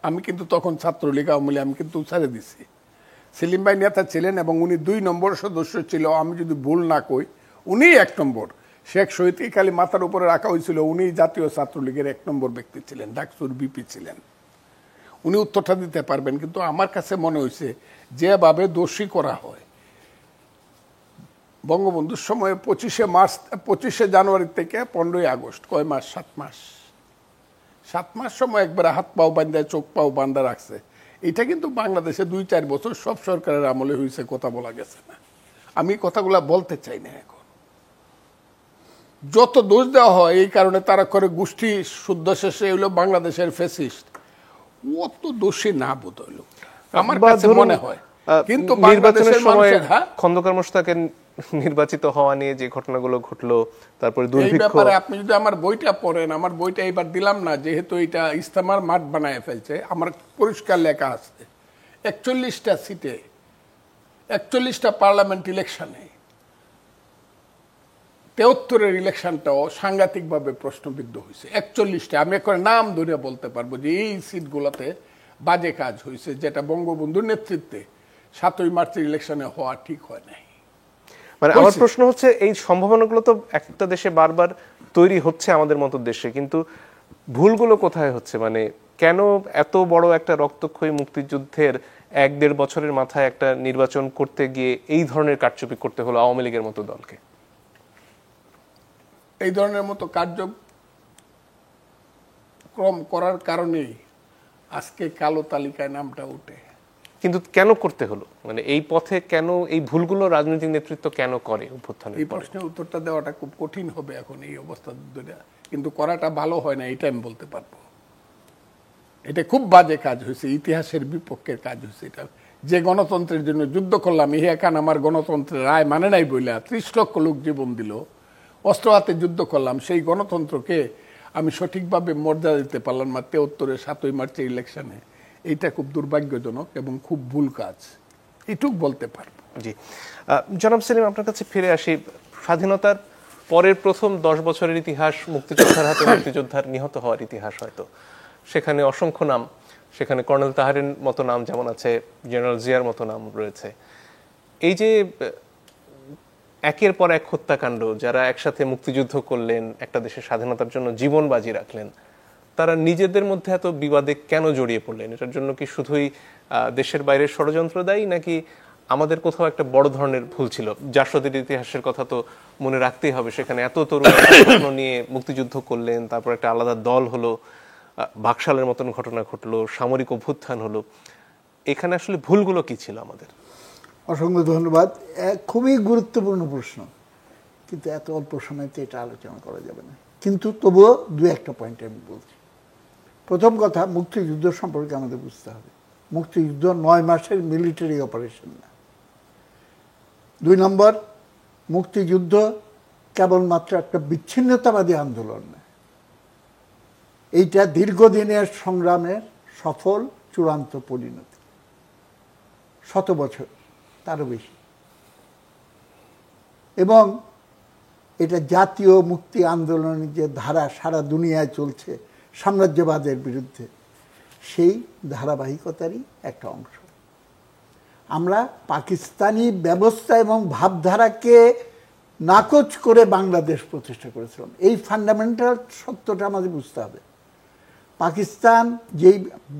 আমি কিন্তু তখন ছাত্রলীগ আওয়ামী লীগ আমি কিন্তু ছেড়ে দিছি। সেলিম ভাই নেতা ছিলেন এবং উনি 2 নম্বর সদস্য ছিল, আমি যদি ভুল না কই উনি 1 নম্বর। শেখ শহীদকে খালি মাথার উপরে রাখা হয়েছিল, উনি জাতীয় ছাত্রলীগের 1 নম্বর ব্যক্তি ছিলেন, ডাকসুর বিপি ছিলেন। উনি উত্তরটা দিতে পারবেন। কিন্তু আমার কাছে মনে হয়েছে যেভাবে দোষী করা হয়, বঙ্গবন্ধুর সময় 25শে জানুয়ারি থেকে 15ই আগস্ট, কয় মাস? 7 মাস। 7 মাস সময় একবারে হাত পাও বান্ধা, চোখ পাও বান্ধা রাখছে। এটা কিন্তু বাংলাদেশে 2-4 বছর সব সরকারের আমলে হয়েছে, কথা বলা গেছে না। আমি কথাগুলা বলতে চাই না এখন। যত দোষ দেওয়া হয় এই কারণে তারা করে গোষ্ঠী শুদ্ধ শেষে হইলো বাংলাদেশের ফ্যাসিস্ট, অত দোষী না বোধ হইল আমার কাছে মনে হয়। কিন্তু নির্বাচনের সময় খন্দকার মোশতাকের নির্বাচিত হওয়া নিয়ে যে ঘটনাগুলো ঘটলো, তারপরে দুর্ভিক্ষ, এই ব্যাপারে আপনি যদি আমার বইটা পড়েন, আমার বইটা এবার দিলাম না যেহেতু এটা ইস্তেমার মাঠ বানায় ফেলছে, আমার পরিষ্কার লেখা আছে 41টা সিটে 41টা পার্লামেন্ট ইলেকশনে 73-এর ইলেকশনটাও সাংঘাতিকভাবে প্রশ্নবিদ্ধ হয়েছে। 41টা আমি এখন নাম ধরে বলতে পারবো যে এই সিটগুলোতে বাজে কাজ হয়েছে, যেটা বঙ্গবন্ধুর নেতৃত্বে 7ই মার্চের ইলেকশনে হওয়া ঠিক হয় নাই। মানে আমার প্রশ্ন হচ্ছে, এই সম্ভাবনাগুলো তো একটা দেশে বারবার তৈরি হচ্ছে আমাদের মতো দেশে, কিন্তু ভুলগুলো কোথায় হচ্ছে? মানে কেন এত বড় একটা রক্তক্ষয়ী মুক্তিযুদ্ধের 1-1.5 বছরের মাথায় একটা নির্বাচন করতে গিয়ে এই ধরনের কারচুপি করতে হলো আওয়ামী লীগের মতো দলকে? এই ধরনের মতো কার্যক্রম করার কারণেই আজকে কালো তালিকায় নামটা উঠে। কিন্তু কেন করতে হলো? মানে এই পথে কেন, এই ভুলগুলো রাজনৈতিক নেতৃত্ব কেন করে অভ্যুত্থানের? এই প্রশ্নের উত্তরটা দেওয়াটা খুব কঠিন হবে এখন এই অবস্থা ধরে, কিন্তু করাটা ভালো হয় না এটা আমি বলতে পারবো। এটা খুব বাজে কাজ হয়েছে, ইতিহাসের বিপক্ষের কাজ হয়েছে। এটা যে গণতন্ত্রের জন্য যুদ্ধ করলাম, ইহা খান আমার গণতন্ত্রের রায় মানে নাই বইলা 30 লক্ষ লোক জীবন দিল, অস্ত্র হাতে যুদ্ধ করলাম, সেই গণতন্ত্রকে আমি সঠিকভাবে মর্যাদা দিতে পারলাম না 73-এর 7ই মার্চের ইলেকশনে। এইটা খুব দুর্ভাগ্যজনক এবং খুব ভুল কাজ, এটুক বলতে পারবো। জি, জনাব সেলিম, আপনার কাছে ফিরে আসি। স্বাধীনতার পরের প্রথম 10 বছরের ইতিহাস মুক্তিযোদ্ধার হাতে মুক্তিযোদ্ধার নিহত হওয়ার ইতিহাস। হয়তো সেখানে অসংখ্য নাম, সেখানে কর্নেল তাহারের মতো নাম যেমন আছে, জেনারেল জিয়ার মতো নাম রয়েছে। এই যে একের পর এক হত্যাকাণ্ড, যারা একসাথে মুক্তিযুদ্ধ করলেন, একটা দেশের স্বাধীনতার জন্য জীবন বাজি রাখলেন, তারা নিজেদের মধ্যে এত বিবাদে কেন জড়িয়ে পড়লেন? এটার জন্য কি শুধুই দেশের বাইরের ষড়যন্ত্র দায়ী, নাকি আমাদের কোথাও একটা বড় ধরনের ভুল ছিল? জাসদের ইতিহাসের কথা তো মনে রাখতেই হবে। সেখানে এত তরুণ নিয়ে মুক্তিযুদ্ধ করলেন, তারপর একটা আলাদা দল হলো, বাকশালের মতন ঘটনা ঘটলো, সামরিক অভ্যুত্থান হলো। এখানে আসলে ভুলগুলো কি ছিল আমাদের? অসংখ্য ধন্যবাদ। খুবই গুরুত্বপূর্ণ প্রশ্ন, কিন্তু এত অল্প সময়তে এটা আলোচনা করা যাবে না। কিন্তু তবুও 2-1টা পয়েন্ট আমি বলছি। প্রথম কথা, মুক্তিযুদ্ধ সম্পর্কে আমাদের বুঝতে হবে মুক্তিযুদ্ধ 9 মাসের মিলিটারি অপারেশন না। 2 নম্বর, মুক্তিযুদ্ধ কেবলমাত্র একটা বিচ্ছিন্নতাবাদী আন্দোলন না, এইটা দীর্ঘদিনের সংগ্রামের সফল চূড়ান্ত পরিণতি। 100 বছর, তারও বেশি। এবং এটা জাতীয় মুক্তি আন্দোলনের যে ধারা সারা দুনিয়ায় চলছে সাম্রাজ্যবাদের বিরুদ্ধে, সেই ধারাবাহিকতারই একটা অংশ। আমরা পাকিস্তানি ব্যবস্থা এবং ভাবধারাকে নাকচ করে বাংলাদেশ প্রতিষ্ঠা করেছিলাম। এই ফান্ডামেন্টাল সত্যটা আমাদের বুঝতে হবে। পাকিস্তান যেই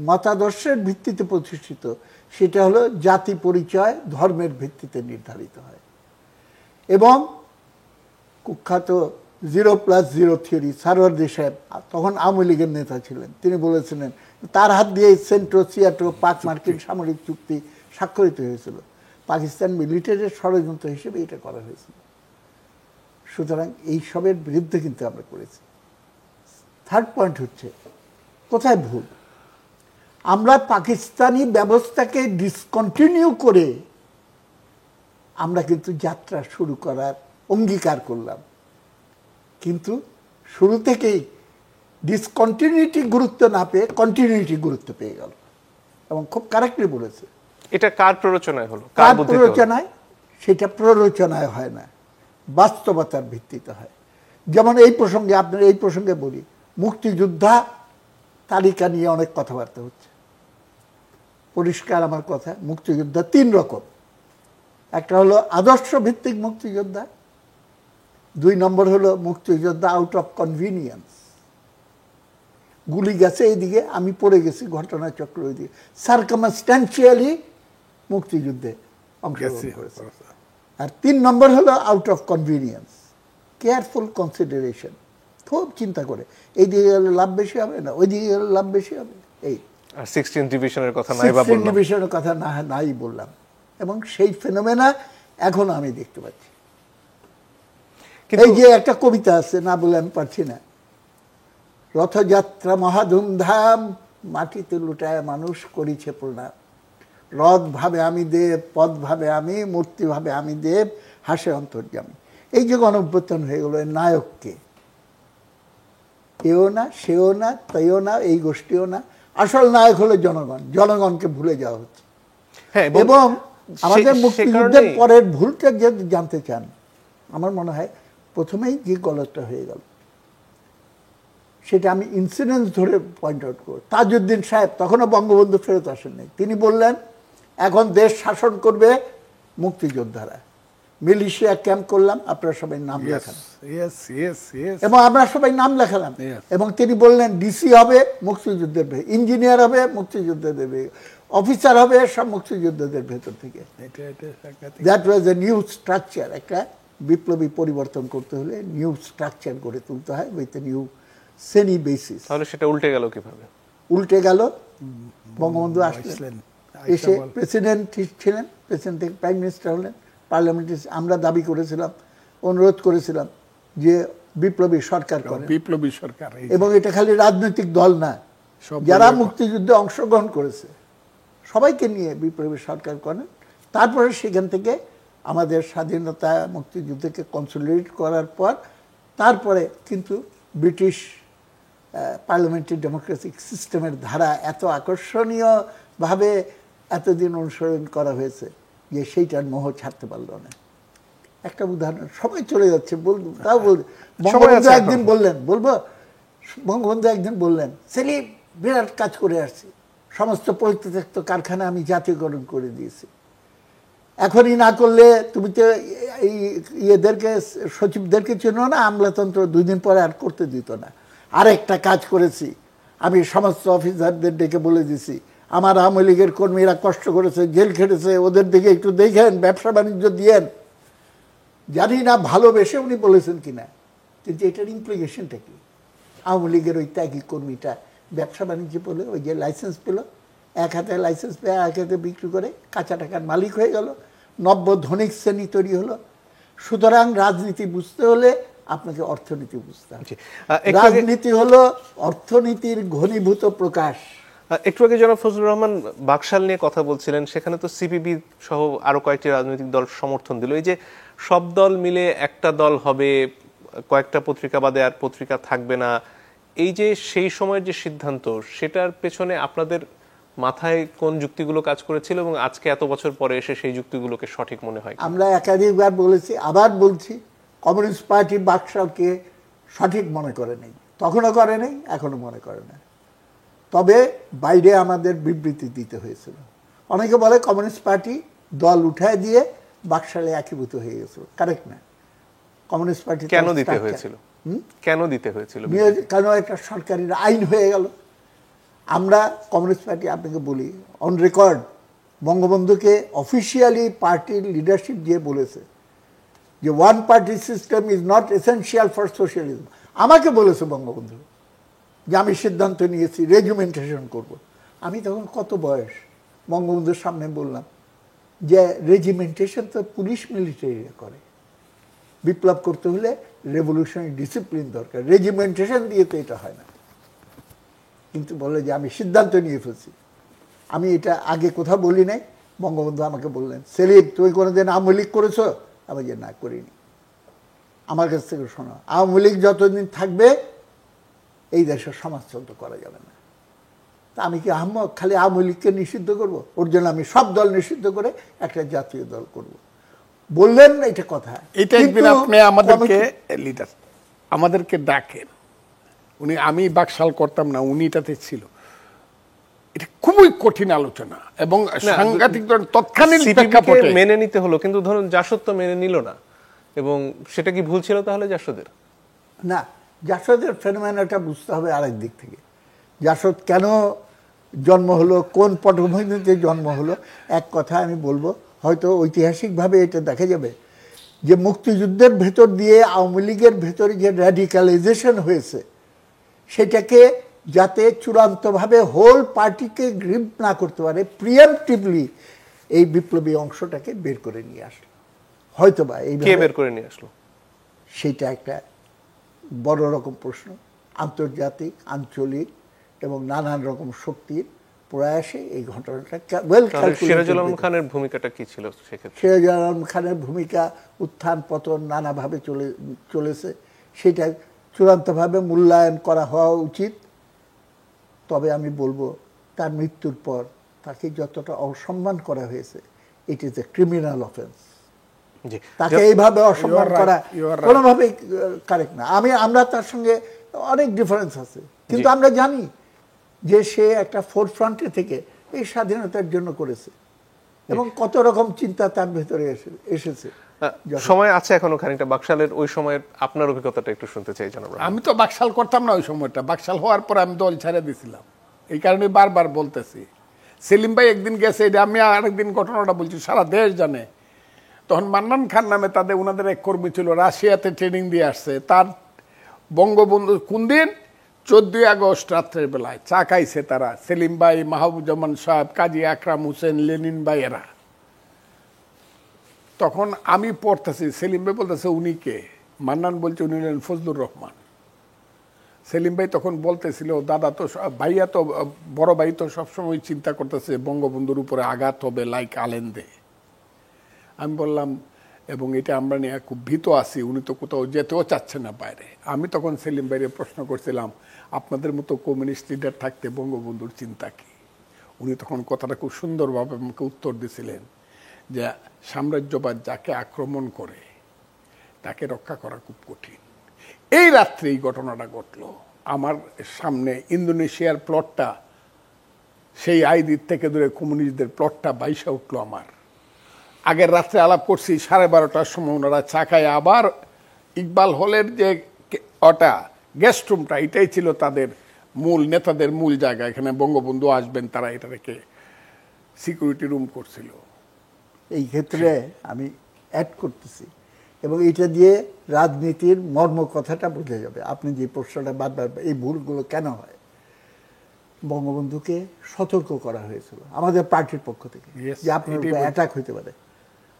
মতাদর্শের ভিত্তিতে প্রতিষ্ঠিত, সেটা হলো জাতি পরিচয় ধর্মের ভিত্তিতে নির্ধারিত হয়। এবং কুখ্যাত 0+0 থিওরি, সারওয়ার্দী সাহেব তখন আওয়ামী লীগের নেতা ছিলেন, তিনি বলেছিলেন, তার হাত দিয়ে সেন্ট্রো সিয়াটো পাক মার্কিন সামরিক চুক্তি স্বাক্ষরিত হয়েছিল। পাকিস্তান মিলিটারির ষড়যন্ত্র হিসেবে এটা করা হয়েছিল। সুতরাং এই সবের বিরুদ্ধে কিন্তু আমরা করেছি। থার্ড পয়েন্ট হচ্ছে, কোথায় ভুল? আমরা পাকিস্তানি ব্যবস্থাকে ডিসকন্টিনিউ করে আমরা কিন্তু যাত্রা শুরু করার অঙ্গীকার করলাম, কিন্তু শুরু থেকেই ডিসকন্টিনিউটি গুরুত্ব না পেয়ে কন্টিনিউটি গুরুত্ব পেয়ে গেল। এবং খুব কারেক্টলি বলেছে। এটা কার প্ররোচনায় হলো? কার প্ররোচনায়? সেটা প্ররোচনায় হয় না, বাস্তবতার ভিত্তিতে হয়। যেমন এই প্রসঙ্গে, আপনার এই প্রসঙ্গে বলি, মুক্তিযোদ্ধা তালিকা নিয়ে অনেক কথাবার্তা হচ্ছে। পরিষ্কার আমার কথা, মুক্তিযোদ্ধা 3 রকম। একটা হলো আদর্শ ভিত্তিক মুক্তিযোদ্ধা, 2 নম্বর হলো মুক্তিযোদ্ধা আউট অফ কনভিনিয়েন্স, গুলি গেছে এইদিকে, আমি পড়ে গেছি ঘটনাচক্র ওইদিকে, সার্কামস্ট্যান্সিয়ালি মুক্তিযুদ্ধে অংশগ্রহণ করেছে। আর 3 নম্বর হলো out of convenience, careful consideration, খুব চিন্তা করে এইদিকে গেলে লাভ বেশি হবে না ওইদিকে গেলে লাভ বেশি হবে। এই আর 16 ডিভিশনের কথা নাই বা 16 বললাম, ডিভিশনের কথা নাই বললাম, এবং সেই ফেনোমেনা এখনো আমি দেখতে পাচ্ছি। এই যে একটা কবিতা আছে, না বলে আমি পারছি না, রথযাত্রা মহাধুমধাম, মাটিতে লুটায় মানুষ করিছে প্রণাম, রথ ভাবে আমি দেব, পদ ভাবে আমি, মূর্তি ভাবে আমি দেব, হাসে অন্তর্যামী। এই যে গণঅভ্যুত্থান হয়ে গেল, এর নায়ককে? এও না, সেও না, তাইও না, এই গোষ্ঠীও না, আসল নায়ক হলো জনগণ। জনগণকে ভুলে যাওয়া হচ্ছে। এবং আমাদের মুক্তিযুদ্ধের পরের ভুলটা যদি জানতে চান, আমার মনে হয় প্রথমেই যে গলতটা হয়ে গেল, সেটা আমি ইনসিডেন্স ধরে পয়েন্ট আউট করব। তাজউদ্দিন সাহেব তখনও বঙ্গবন্ধু ফেরত আসেননি, তিনি বললেন এখন দেশ শাসন করবে মুক্তিযোদ্ধারা, মিলিশিয়া ক্যাম্প করলাম, আপনারা সবাই নাম লেখান। এবং আমরা সবাই নাম লেখালাম, এবং তিনি বললেন ডিসি হবে মুক্তিযুদ্ধের, ইঞ্জিনিয়ার হবে মুক্তিযোদ্ধাদের, অফিসার হবে সব মুক্তিযোদ্ধাদের ভেতর থেকে। That was a new structure. একটা বিপ্লবী পরিবর্তন করতে হলে নিউ স্ট্রাকচার গড়ে তুলতে হয় উইথ এ নিউ শ্রেণী বেসিস। তাহলে সেটা উল্টে গেল কিভাবে? উল্টে গেল, বঙ্গবন্ধু আসলেন, এসে প্রেসিডেন্ট ছিলেন, প্রেসিডেন্ট থেকে প্রাইম মিনিস্টার হলেন, পার্লামেন্টে আমরা দাবি করেছিলাম, অনুরোধ করেছিলাম যে বিপ্লবী সরকার করেন, বিপ্লবী সরকার। এবং এটা খালি রাজনৈতিক দল না, যারা মুক্তিযুদ্ধে অংশগ্রহণ করেছে সবাইকে নিয়ে বিপ্লবী সরকার করেন। তারপরে সেখান থেকে আমাদের স্বাধীনতা মুক্তিযুদ্ধকে কনসলিডেট করার পর তারপরে কিন্তু ব্রিটিশ পার্লামেন্টারি ডেমোক্রেটিক সিস্টেমের ধারা এত আকর্ষণীয়ভাবে এতদিন অনুসরণ করা হয়েছে যে সেইটার মোহ ছাড়তে পারল না। একটা উদাহরণ, সবাই চলে যাচ্ছে বলবো, তাও বলবো, বঙ্গবন্ধু একদিন বললেন, বঙ্গবন্ধু একদিন বললেন, সেলিম বিরাট কাজ করে আসছি, সমস্ত পরিত্যক্ত কারখানা আমি জাতীয়করণ করে দিয়েছি, এখনই না করলে তুমি তো এই ইয়েদেরকে, সচিবদেরকে চেনো না, আমলাতন্ত্র 2 দিন পরে আর করতে দিত না। আরেকটা কাজ করেছি, আমি সমস্ত অফিসারদের ডেকে বলে দিছি, আমার আওয়ামী লীগের কর্মীরা কষ্ট করেছে, জেল খেটেছে, ওদের দিকে একটু দেখেন, ব্যবসা বাণিজ্য দিয়েন। জানি না ভালোবেসে উনি বলেছেন কিনা, কিন্তু এটার ইমপ্লিকেশনটা কি? আওয়ামী লীগের ওই ত্যাগী কর্মীটা ব্যবসা বাণিজ্য পেলো, ওই যে লাইসেন্স পেলো, এক হাতে লাইসেন্স পেয়ে এক হাতে বিক্রি করে কাঁচা টাকার মালিক হয়ে গেল, নব্য ধনিক শ্রেণী তৈরি হলো। সুতরাং রাজনীতি বুঝতে হলে আপনাকে অর্থনীতি বুঝতে হবে। রাজনীতি হলো অর্থনীতির ঘনীভূত প্রকাশ। একটু আগে জনাব ফজলুর রহমান বাকশাল নিয়ে কথা বলছিলেন, সেখানে তো সিপিবি সহ আরো কয়েকটি রাজনৈতিক দল সমর্থন দিল। এই যে সব দল মিলে একটা দল হবে, কয়েকটা পত্রিকা বাদে আর পত্রিকা থাকবে না, এই যে সেই সময়ের যে সিদ্ধান্ত, সেটার পেছনে আপনাদের মাথায় কোন যুক্তিগুলো কাজ করেছিল এবং আজকে এত বছর পরে এসে সেই যুক্তিগুলোকে সঠিক মনে হয়? আমরা একাধিকবার বলেছি, আবার বলছি, কমিউনিস্ট পার্টি বাকশালকে সঠিক মনে করে নেই, তখনও করে নেই, এখনো মনে করে না। তবে বাইরে আমাদের বিবৃতি দিতে হয়েছিল। অনেকে বলে কমিউনিস্ট পার্টি দল উঠায় দিয়ে বাকশালে একীভূত হয়ে গেছিল, কারেক্ট না। কমিউনিস্ট পার্টি কেন দিতে হয়েছিল? কেন দিতে হয়েছিল? কেন একটা সরকারি আইন হয়ে গেল। আমরা কমিউনিস্ট পার্টি, আপনাকে বলি অন রেকর্ড, বঙ্গবন্ধুকে অফিসিয়ালি পার্টির লিডারশিপ দিয়ে বলেছে যে one party system is not essential for socialism. আমাকে বলেছে বঙ্গবন্ধু যে আমি সিদ্ধান্ত নিয়েছি রেজিমেন্টেশন করব। আমি তখন কত বয়স, বঙ্গবন্ধুর সামনে বললাম যে রেজিমেন্টেশন তো পুলিশ মিলিটারিরা করে, বিপ্লব করতে হলে রেভলিউশনারি ডিসিপ্লিন দরকার, রেজিমেন্টেশন দিয়ে তো এটা হয় না। কিন্তু বলে যে আমি সিদ্ধান্ত নিয়ে ফেলছি। আমি এটা আগে কোথাও বলি নাই, বঙ্গবন্ধু আমাকে বললেন, সেলিম তুই কোনোদিন আওয়ামী লীগ করেছো? আমি যে না, করিনি। আমার কাছ থেকে শোনো, আওয়ামী লীগ যতদিন থাকবে এই দেশের সমাজতন্ত্র করা যাবে না। তা আমি কি আহম্মক খালি আওয়ামী লীগকে নিষিদ্ধ করবো? ওর জন্য আমি সব দল নিষিদ্ধ করে একটা জাতীয় দল করব বললেন। এটা কথা, এটা আপনি আমাদেরকে লিডার আমাদেরকে ডাকেন, উনি, আমি বাকশাল করতাম না, উনি এটাতে ছিল। এটা খুবই কঠিন আলোচনা এবং সাংঘাতিক তৎক্ষণিক প্রেক্ষাপটে মেনে নিতে হলো, কিন্তু ধরুন জাসদ তো মেনে নিল না, এবং সেটা কি ভুল ছিল তাহলে জাসদের? না, জাসদের ফেনোমেনাটা বুঝতে হবে আরেক দিক থেকে। জাসদ কেন জন্ম হলো, কোন পটভূমিতে জন্ম হলো, এক কথা আমি বলবো, হয়তো ঐতিহাসিকভাবে এটা দেখা যাবে যে মুক্তিযুদ্ধের ভেতর দিয়ে আওয়ামী লীগের ভেতরে যে র্যাডিক্যালাইজেশন হয়েছে সেটাকে যাতে চূড়ান্তভাবে হোল পার্টিকে গ্রিপ না করতে পারে, প্রিএমপ্টিভলি এই বিপ্লবী অংশটাকে বের করে নিয়ে আসলো। হয়তোবা এই বের করে নিয়ে আসলো সেটা একটা বড় রকম প্রশ্ন। আন্তর্জাতিক, আঞ্চলিক এবং নানান রকম শক্তির প্রয়াসে এই ঘটনাটা ওয়েল ক্যালকুলেটেড। সিরাজুল আলম খানের ভূমিকাটা কি ছিল সেক্ষেত্রে? সিরাজুল আলম খানের ভূমিকা উত্থান পতন নানাভাবে চলেছে, সেটা চূড়ান্তভাবে মূল্যায়ন করা হওয়া উচিত। তবে আমি বলবো তার মৃত্যুর পর তাকে যতটা অসম্মান করা হয়েছে, it is a criminal offence. তাকে এইভাবে অসম্মান করা কোনোভাবেই কারেক্ট না। আমরা তার সঙ্গে অনেক ডিফারেন্স আছে, কিন্তু আমরা জানি যে সে একটা ফোর ফ্রন্টে থেকে এই স্বাধীনতার জন্য করেছে এবং কত রকম চিন্তা তার ভেতরে এসেছে। সময় আছে এখনো খানিকটা বাকশালের ওই সময়ের আপনার অভিজ্ঞতাটা একটু শুনতে চাই জানাব। আমি তো বাকশাল করতাম না ওই সময়টা, বাকশাল হওয়ার পর আমি দল ছেড়ে দিয়েছিলাম। এই কারণে বারবার বলতেছি, সেলিম ভাই একদিন গেছে, এটা আমি আরেকদিন ঘটনাটা বলছি, সারা দেশ জানে। তখন মান্নান খান নামে ওনাদের এক কর্মী ছিল, রাশিয়াতে ট্রেনিং দিয়ে আসছে। তার বঙ্গবন্ধু কোন দিন 14 আগস্ট রাত্রের বেলায় চা খাইছে তারা, সেলিম ভাই, মাহবুজ্জামান সাহেব, কাজী আকরাম হোসেন, লেনিন ভাই এরা। তখন আমি পড়তেছি, সেলিম ভাই বলতেছে উনি কে? মান্নান বলছে উনি হলেন ফজলুর রহমান। সেলিম ভাই তখন বলতেছিল, দাদা তো ভাইয়া তো বড় ভাই তো সবসময় চিন্তা করতেছে বঙ্গবন্ধুর উপরে আঘাত হবে লাইক আলেন্দে। আমি বললাম, এবং এটা আমরা নিয়ে খুব ভীত আছি, উনি তো কোথাও যেতেও চাচ্ছে না বাইরে। আমি তখন সেলিম ভাইয়ের প্রশ্ন করছিলাম, আপনাদের মতো কমিউনিস্ট লিডার থাকতে বঙ্গবন্ধুর চিন্তা কি? উনি তখন কথাটা খুব সুন্দরভাবে আমাকে উত্তর দিয়েছিলেন যে সাম্রাজ্যবাদ যাকে আক্রমণ করে তাকে রক্ষা করা খুব কঠিন। এই রাত্রে এই ঘটনাটা ঘটলো আমার সামনে। ইন্দোনেশিয়ার প্লটটা, সেই আইদির থেকে ধরে কমিউনিস্টদের প্লটটা বাইসা উঠলো আমার। আগের রাত্রে আলাপ করছি, 12:30টার সময় ওনারা চা খায়, আবার ইকবাল হলের যে ওটা গেস্ট রুমটা, এটাই ছিল তাদের মূল নেতাদের মূল জায়গা, এখানে বঙ্গবন্ধু আসবেন, তারা এটা রেখে সিকিউরিটি রুম করছিল। এই ক্ষেত্রে আমি অ্যাড করতেছি, এবং এটা দিয়ে রাজনীতির মর্ম কথাটা বোঝা যাবে। আপনি যে প্রশ্নটা বারবার, এই ভুলগুলো কেন হয়, বঙ্গবন্ধুকে সতর্ক করা হয়েছিল আমাদের পার্টির পক্ষ থেকে যে আপনার উপরে অ্যাটাক হইতে পারে।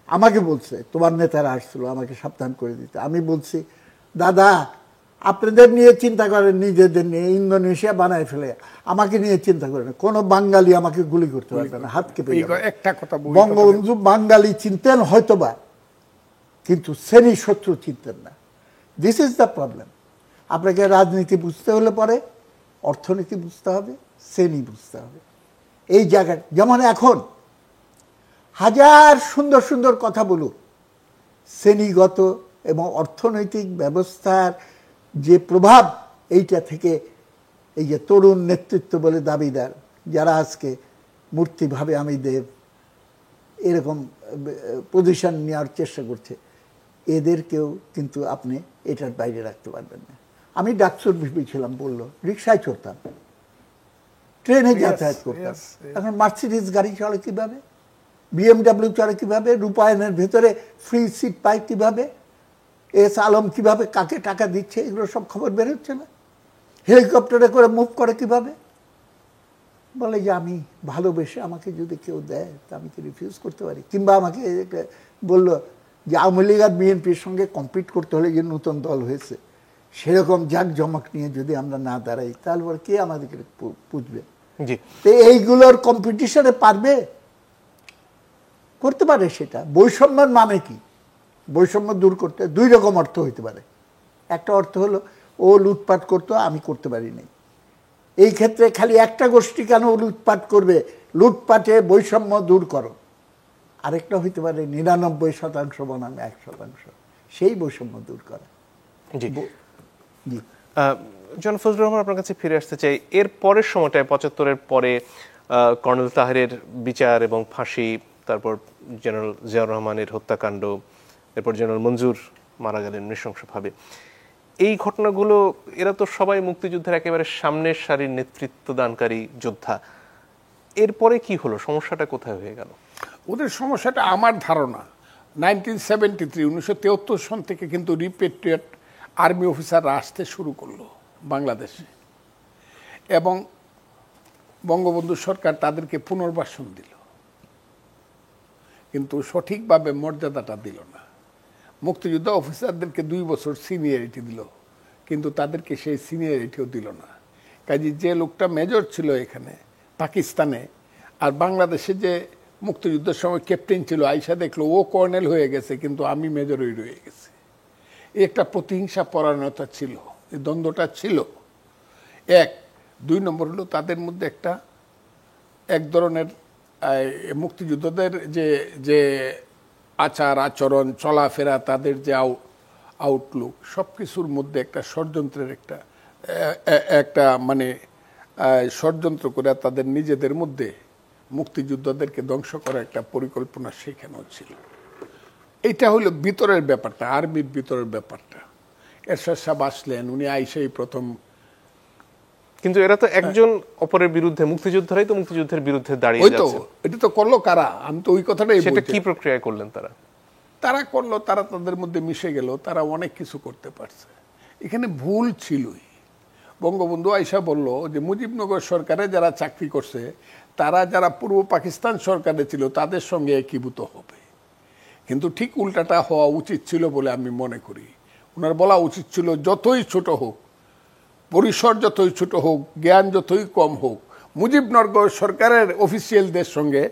আমাকে বলছে, তোমার নেতারা আসছিল আমাকে সাবধান করে দিতে। আমি বলছি, দাদা আপনাদের নিয়ে চিন্তা করেন, নিজেদের নিয়ে ইন্দোনেশিয়া বানায় ফেলে আমাকে নিয়ে চিন্তা করেন, কোনো বাঙালি আমাকে গুলি করতে পারবে না, হাত কেটে একটা কথা। বঙ্গবন্ধু বাঙালি চিনতেন হয়তোবা, কিন্তু শ্রেণী শত্রু চিনতেন না। This is the problem. আপনাকে রাজনীতি বুঝতে হলে পরে অর্থনীতি বুঝতে হবে, শ্রেণী বুঝতে হবে। এই জায়গায় যেমন এখন হাজার সুন্দর সুন্দর কথা বলুক, শ্রেণীগত এবং অর্থনৈতিক ব্যবস্থার যে প্রভাব, এইটা থেকে এই যে তরুণ নেতৃত্ব বলে দাবিদার যারা আজকে মূর্তিভাবে আমি দেব এরকম পজিশন নেওয়ার চেষ্টা করছে, এদেরকেও কিন্তু আপনি এটার বাইরে রাখতে পারবেন না। আমি ডাকসুর ভিপি ছিলাম, বললো রিক্সায় চড়তাম, ট্রেনে যাতায়াত করতাম, এখন মার্সিডিজ গাড়ি চলে কিভাবে, BMW চলে কিভাবে, রূপায়ণের ভেতরে ফ্রি সিট পায় কিভাবে, এস আলম কিভাবে কাকে টাকা দিচ্ছে, এগুলো সব খবর বেরোচ্ছে না। হেলিকপ্টারে করে মুভ করে কিভাবে, বলে যে আমি ভালোবেসে আমাকে যদি কেউ দেয় তা আমি কি রিফিউজ করতে পারি? কিংবা আমাকে বললো যে আওয়ামী লীগ আর বিএনপির সঙ্গে কম্পিট করতে হলে যে নতুন দল হয়েছে সেরকম জাঁকজমক নিয়ে যদি আমরা না দাঁড়াই তাহলে কে আমাদেরকে পুষবে? তো এইগুলোর কম্পিটিশনে পারবে, করতে পারে। সেটা বৈষম্যের মানে কি? বৈষম্য দূর করতে দুই রকম অর্থ হইতে পারে। একটা অর্থ হলো ও লুটপাট করতো, আমি করতে পারি নাই। এই ক্ষেত্রে খালি একটা গোষ্ঠী কেন লুটপাট করবে? লুটপাটে বৈষম্য দূর করো। আরেকটা হইতে পারে 99% বনাম 1%, সেই বৈষম্য দূর করা। জি জি। জন ফজলুর রহমান, আপনার কাছে ফিরে আসতে চাই। এর পরের সময়টায় 75-এর পরে কর্নেল তাহেরের বিচার এবং ফাঁসি, তারপর জেনারেল জিয়াউর রহমানের হত্যাকাণ্ড, এরপর জেনারেল মঞ্জুর মারা গেলেন নৃশংসভাবে। এই ঘটনাগুলো, এরা তো সবাই মুক্তিযুদ্ধের একেবারে সামনের সারির নেতৃত্ব দানকারী যোদ্ধা, এরপরে কি হলো, সমস্যাটা কোথায় হয়ে গেল? ওদের সমস্যাটা আমার ধারণা 1973 সন থেকে কিন্তু রিপেট্রিয়েট আর্মি অফিসাররা আসতে শুরু করলো বাংলাদেশে, এবং বঙ্গবন্ধু সরকার তাদেরকে পুনর্বাসন দিল, কিন্তু সঠিকভাবে মর্যাদাটা দিল না। মুক্তিযোদ্ধা অফিসারদেরকে 2 বছর সিনিয়রিটি দিল, কিন্তু তাদেরকে সেই সিনিয়রিটিও দিল না। কাজে যে লোকটা মেজর ছিল এখানে পাকিস্তানে, আর বাংলাদেশে যে মুক্তিযুদ্ধের সময় ক্যাপ্টেন ছিল, আইসা দেখলো ও কর্নেল হয়ে গেছে কিন্তু আমি মেজরই রয়ে গেছি। এই একটা প্রতিহিংসা পরায়ণতা ছিল, এই দ্বন্দ্বটা ছিল। 1 2 নম্বর হলো তাদের মধ্যে এক ধরনের মুক্তিযোদ্ধাদের যে আচার আচরণ, চলাফেরা, তাদের যে আউটলুক, সব কিছুর মধ্যে একটা ষড়যন্ত্রের একটা মানে ষড়যন্ত্র করে তাদের নিজেদের মধ্যে মুক্তিযোদ্ধাদেরকে ধ্বংস করার একটা পরিকল্পনা সেখানেও ছিল। এটা হলো ভিতরের ব্যাপারটা, আর্মির ভিতরের ব্যাপারটা। এরশাদ সাহেব আসলেন, উনি আইসাই প্রথম, কিন্তু এরা তো একজন অপরের বিরুদ্ধে, মুক্তিযোদ্ধারাই তো মুক্তিযুদ্ধের বিরুদ্ধে দাঁড়িয়ে যাচ্ছে। এটা তো করলো কারা? আমি তো ওই কথাটাই বলছি। সেটা কি প্রক্রিয়া করলেন তারা? তারা করলো, তারা তাদের মধ্যে মিশে গেল, তারা অনেক কিছু করতে পারছে। এখানে ভুল ছিলই। বঙ্গবন্ধু আইসা বলল যে মুজিবনগর সরকারে যারা চাকরি করছে তারা যারা পূর্ব পাকিস্তান সরকারে ছিল তাদের সঙ্গে একীভূত হবে, কিন্তু ঠিক উল্টাটা হওয়া উচিত ছিল বলে আমি মনে করি। ওনার বলা উচিত ছিল যতই ছোট হোক, পরিসর যতই ছোট হোক, জ্ঞান যতই কম হোক, মুজিবনগর সরকারের অফিসিয়ালদের সঙ্গে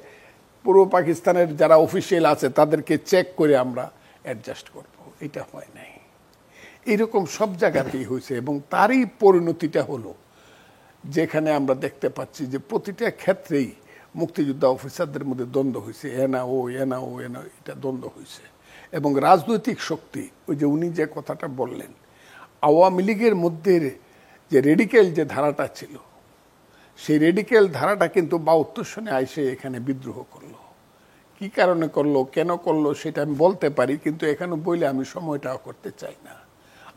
পূর্ব পাকিস্তানের যারা অফিসিয়াল আছে তাদেরকে চেক করে আমরা অ্যাডজাস্ট করব। এটা হয় নাই। এইরকম সব জায়গাতেই হয়েছে, এবং তারই পরিণতিটা হলো যেখানে আমরা দেখতে পাচ্ছি যে প্রতিটা ক্ষেত্রেই মুক্তিযোদ্ধা অফিসারদের মধ্যে দ্বন্দ্ব হয়েছে, এটা দ্বন্দ্ব হয়েছে। এবং রাজনৈতিক শক্তি, ওই যে উনি যে কথাটা বললেন, আওয়ামী লীগের মধ্যে যে রেডিক্যাল যে ধারাটা ছিল, সেই রেডিক্যাল ধারাটা কিন্তু 72 সনে আইসে এখানে বিদ্রোহ করলো। কি কারণে করলো, কেন করলো সেটা আমি বলতে পারি, কিন্তু এখানে বইলে আমি সময়টাও করতে চাই না।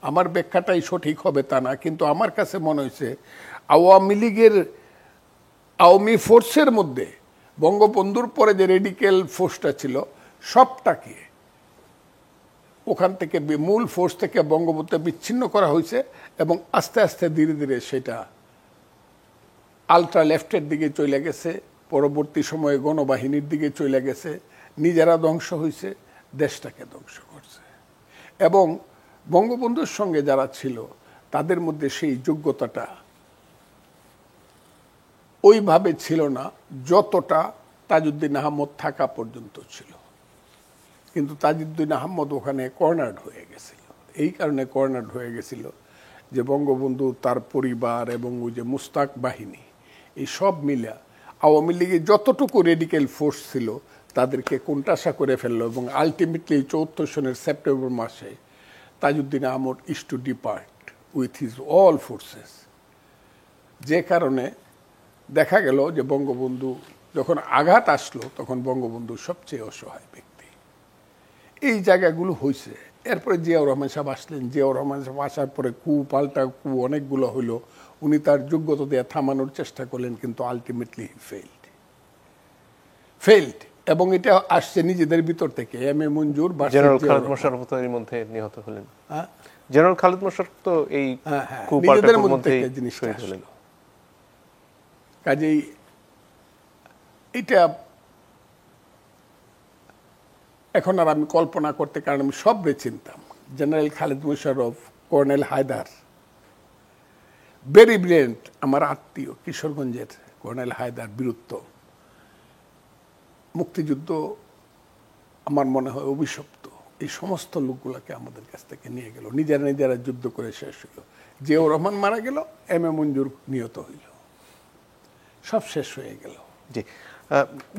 আমার ব্যাখ্যাটাই সঠিক হবে তা না, কিন্তু আমার কাছে মনে হয়েছে আওয়ামী লীগের আওয়ামী ফোর্সের মধ্যে বঙ্গবন্ধুর পরে যে রেডিক্যাল ফোর্সটা ছিল সবটাকে ওখান থেকে, মূল ফোর্স থেকে বঙ্গবন্ধু বিচ্ছিন্ন করা হয়েছে, এবং আস্তে আস্তে ধীরে ধীরে সেটা আলট্রা লেফটের দিকে চলে গেছে, পরবর্তী সময়ে গণবাহিনীর দিকে চলে গেছে, নিজেরা ধ্বংস হয়েছে, দেশটাকে ধ্বংস করছে। এবং বঙ্গবন্ধুর সঙ্গে যারা ছিল তাদের মধ্যে সেই যোগ্যতাটা ওইভাবে ছিল না যতটা তাজউদ্দিন আহমদ থাকা পর্যন্ত ছিল। কিন্তু তাজউদ্দিন আহমদ ওখানে কর্নার্ড হয়ে গেছিল। এই কারণে কর্নার্ড হয়ে গেছিল যে বঙ্গবন্ধু, তার পরিবার এবং ওই যে মুস্তাক বাহিনী, এই সব মিলে আওয়ামী লীগের যতটুকু রেডিক্যাল ফোর্স ছিল তাদেরকে কোণঠাসা করে ফেললো, এবং আলটিমেটলি 74 সনের সেপ্টেম্বর মাসে Tajuddin Ahmad is to depart with his all forces. যে কারণে দেখা গেল যে বঙ্গবন্ধু যখন আঘাত আসলো তখন বঙ্গবন্ধু সবচেয়ে অসহায় ব্যক্তি। এই জায়গাগুলো হয়েছে। এরপরে জিয়াউর রহমান সাহেব আসলেন। জিয়াউর রহমান সাহেব আসার পরে পাল্টা অনেকগুলো হইলো। উনি তার যোগ্যতা দিয়ে থামানোর চেষ্টা করলেন, কিন্তু আলটিমেটলি ফেইল্ড। এবং এটা আসছে নিজেদের ভিতর থেকে। M A Manjur, general Khaled Mosharraf তো এর মধ্যে নিহত হলেন। জেনারেল খালেদ মোশাররফ তো এই নিজেদের মধ্যে জিনিসটা হলেন। কাজেই এটা এখন আর আমি কল্পনা করতে, কারণ আমি সবরে চিনতাম। General Khaled Mosharraf, colonel Haider, very brilliant, আমার আত্মীয় কিশোরগঞ্জের কর্নেল হায়দার, বীরত্ব। মুক্তিযুদ্ধ আমার মনে হয় অভিশপ্ত। এই সমস্ত লোকগুলোকে আমাদের কাছ থেকে নিয়ে গেল, নিজেরা যুদ্ধ করে শেষ হইল। জিয়াউর রহমান মারা গেল, এম এ মঞ্জুর নিহত হইল, সব শেষ হয়ে গেল। জি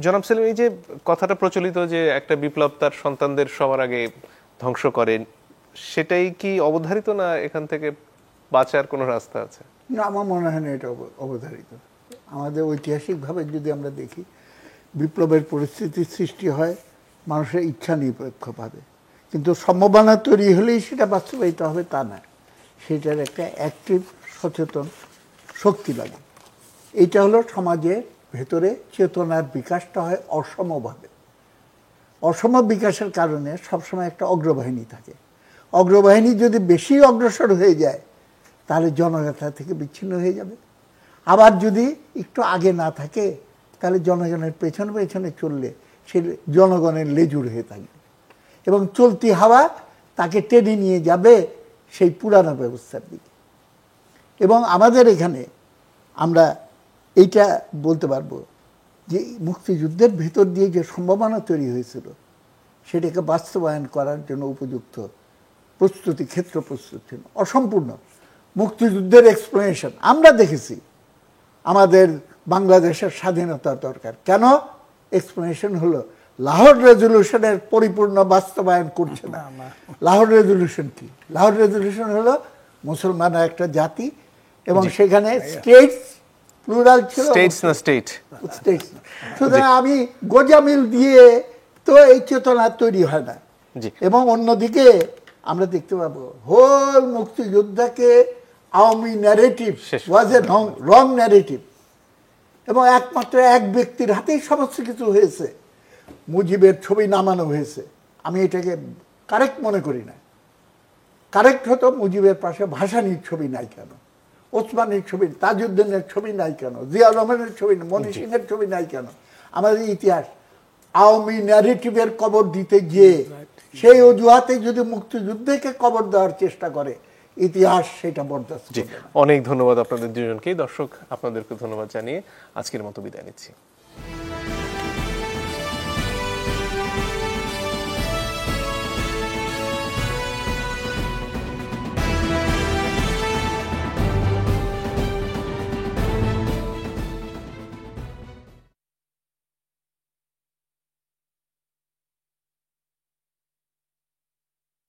জনাব সেলিম, এই যে কথাটা প্রচলিত যে একটা বিপ্লব তার সন্তানদের সবার আগে ধ্বংস করেন, সেটাই কি অবধারিত, না এখান থেকে বাঁচার কোনো রাস্তা আছে? না, আমার মনে হয় না এটা অবধারিত। আমাদের ঐতিহাসিকভাবে যদি আমরা দেখি, বিপ্লবের পরিস্থিতি সৃষ্টি হয় মানুষের ইচ্ছা নিরপেক্ষভাবে, কিন্তু সম্ভাবনা তৈরি হলেই সেটা বাস্তবায়িত হবে তা না। সেটার একটা অ্যাক্টিভ সচেতন শক্তি লাগে। এটা হলো সমাজের ভেতরে চেতনার বিকাশটা হয় অসমভাবে। অসম বিকাশের কারণে সবসময় একটা অগ্রবাহিনী থাকে। অগ্রবাহিনী যদি বেশি অগ্রসর হয়ে যায় তাহলে জনগাথা থেকে বিচ্ছিন্ন হয়ে যাবে। আবার যদি একটু আগে না থাকে তাহলে জনগণের পেছনে পেছনে চললে সে জনগণের লেজুর হয়ে থাকবে এবং চলতি হাওয়া তাকে টেনে নিয়ে যাবে সেই পুরানো ব্যবস্থার দিকে। এবং আমাদের এখানে আমরা এইটা বলতে পারবো যে মুক্তিযুদ্ধের ভেতর দিয়ে যে সম্ভাবনা তৈরি হয়েছিল সেটাকে বাস্তবায়ন করার জন্য উপযুক্ত প্রস্তুতি, ক্ষেত্র প্রস্তুত ছিল অসম্পূর্ণ। মুক্তিযুদ্ধের এক্সপ্লেনেশন আমরা দেখেছি, আমাদের বাংলাদেশের স্বাধীনতা দরকার, কেন? এক্সপ্লেনেশন হলো লাহোর রেজলিউশনের পরিপূর্ণ বাস্তবায়ন করছে না। লাহোর রেজলিউশন কি? লাহোর রেজলিউশন হলো মুসলমানরা একটা জাতি এবং সেখানে স্টেটস প্লুরাল ছিল, স্টেটস না স্টেট, স্টেটস। সুতরাং আমি গোজামিল দিয়ে তো এই চেতনা তৈরি হয় না। এবং অন্যদিকে আমরা দেখতে পাবো হোল মুক্তিযোদ্ধাকে আওয়ামী ন্যারেটিভ ওয়াজ এ রং ন্যারেটিভ এবং একমাত্র এক ব্যক্তির হাতেই সমস্ত কিছু হয়েছে। মুজিবের ছবি নামানো হয়েছে, আমি এটাকে কারেক্ট মনে করি না। কারেক্ট হতো মুজিবের পাশে ভাসানীর ছবি নাই কেন, ওসমানীর ছবি, তাজউদ্দিনের ছবি নাই কেন, জিয়া রহমানের ছবি, মনি সিংয়ের ছবি নাই কেন? আমাদের ইতিহাস আওয়ামী ন্যারেটিভের কবর দিতে গিয়ে সেই অজুহাতে যদি মুক্তিযুদ্ধকে কবর দেওয়ার চেষ্টা করে, ইতিহাস সেটা বরদাস্ত করবে না। অনেক ধন্যবাদ আপনাদের দুজনকেই। দর্শক, আপনাদেরকে ধন্যবাদ জানিয়ে আজকের মতো বিদায় নিচ্ছি।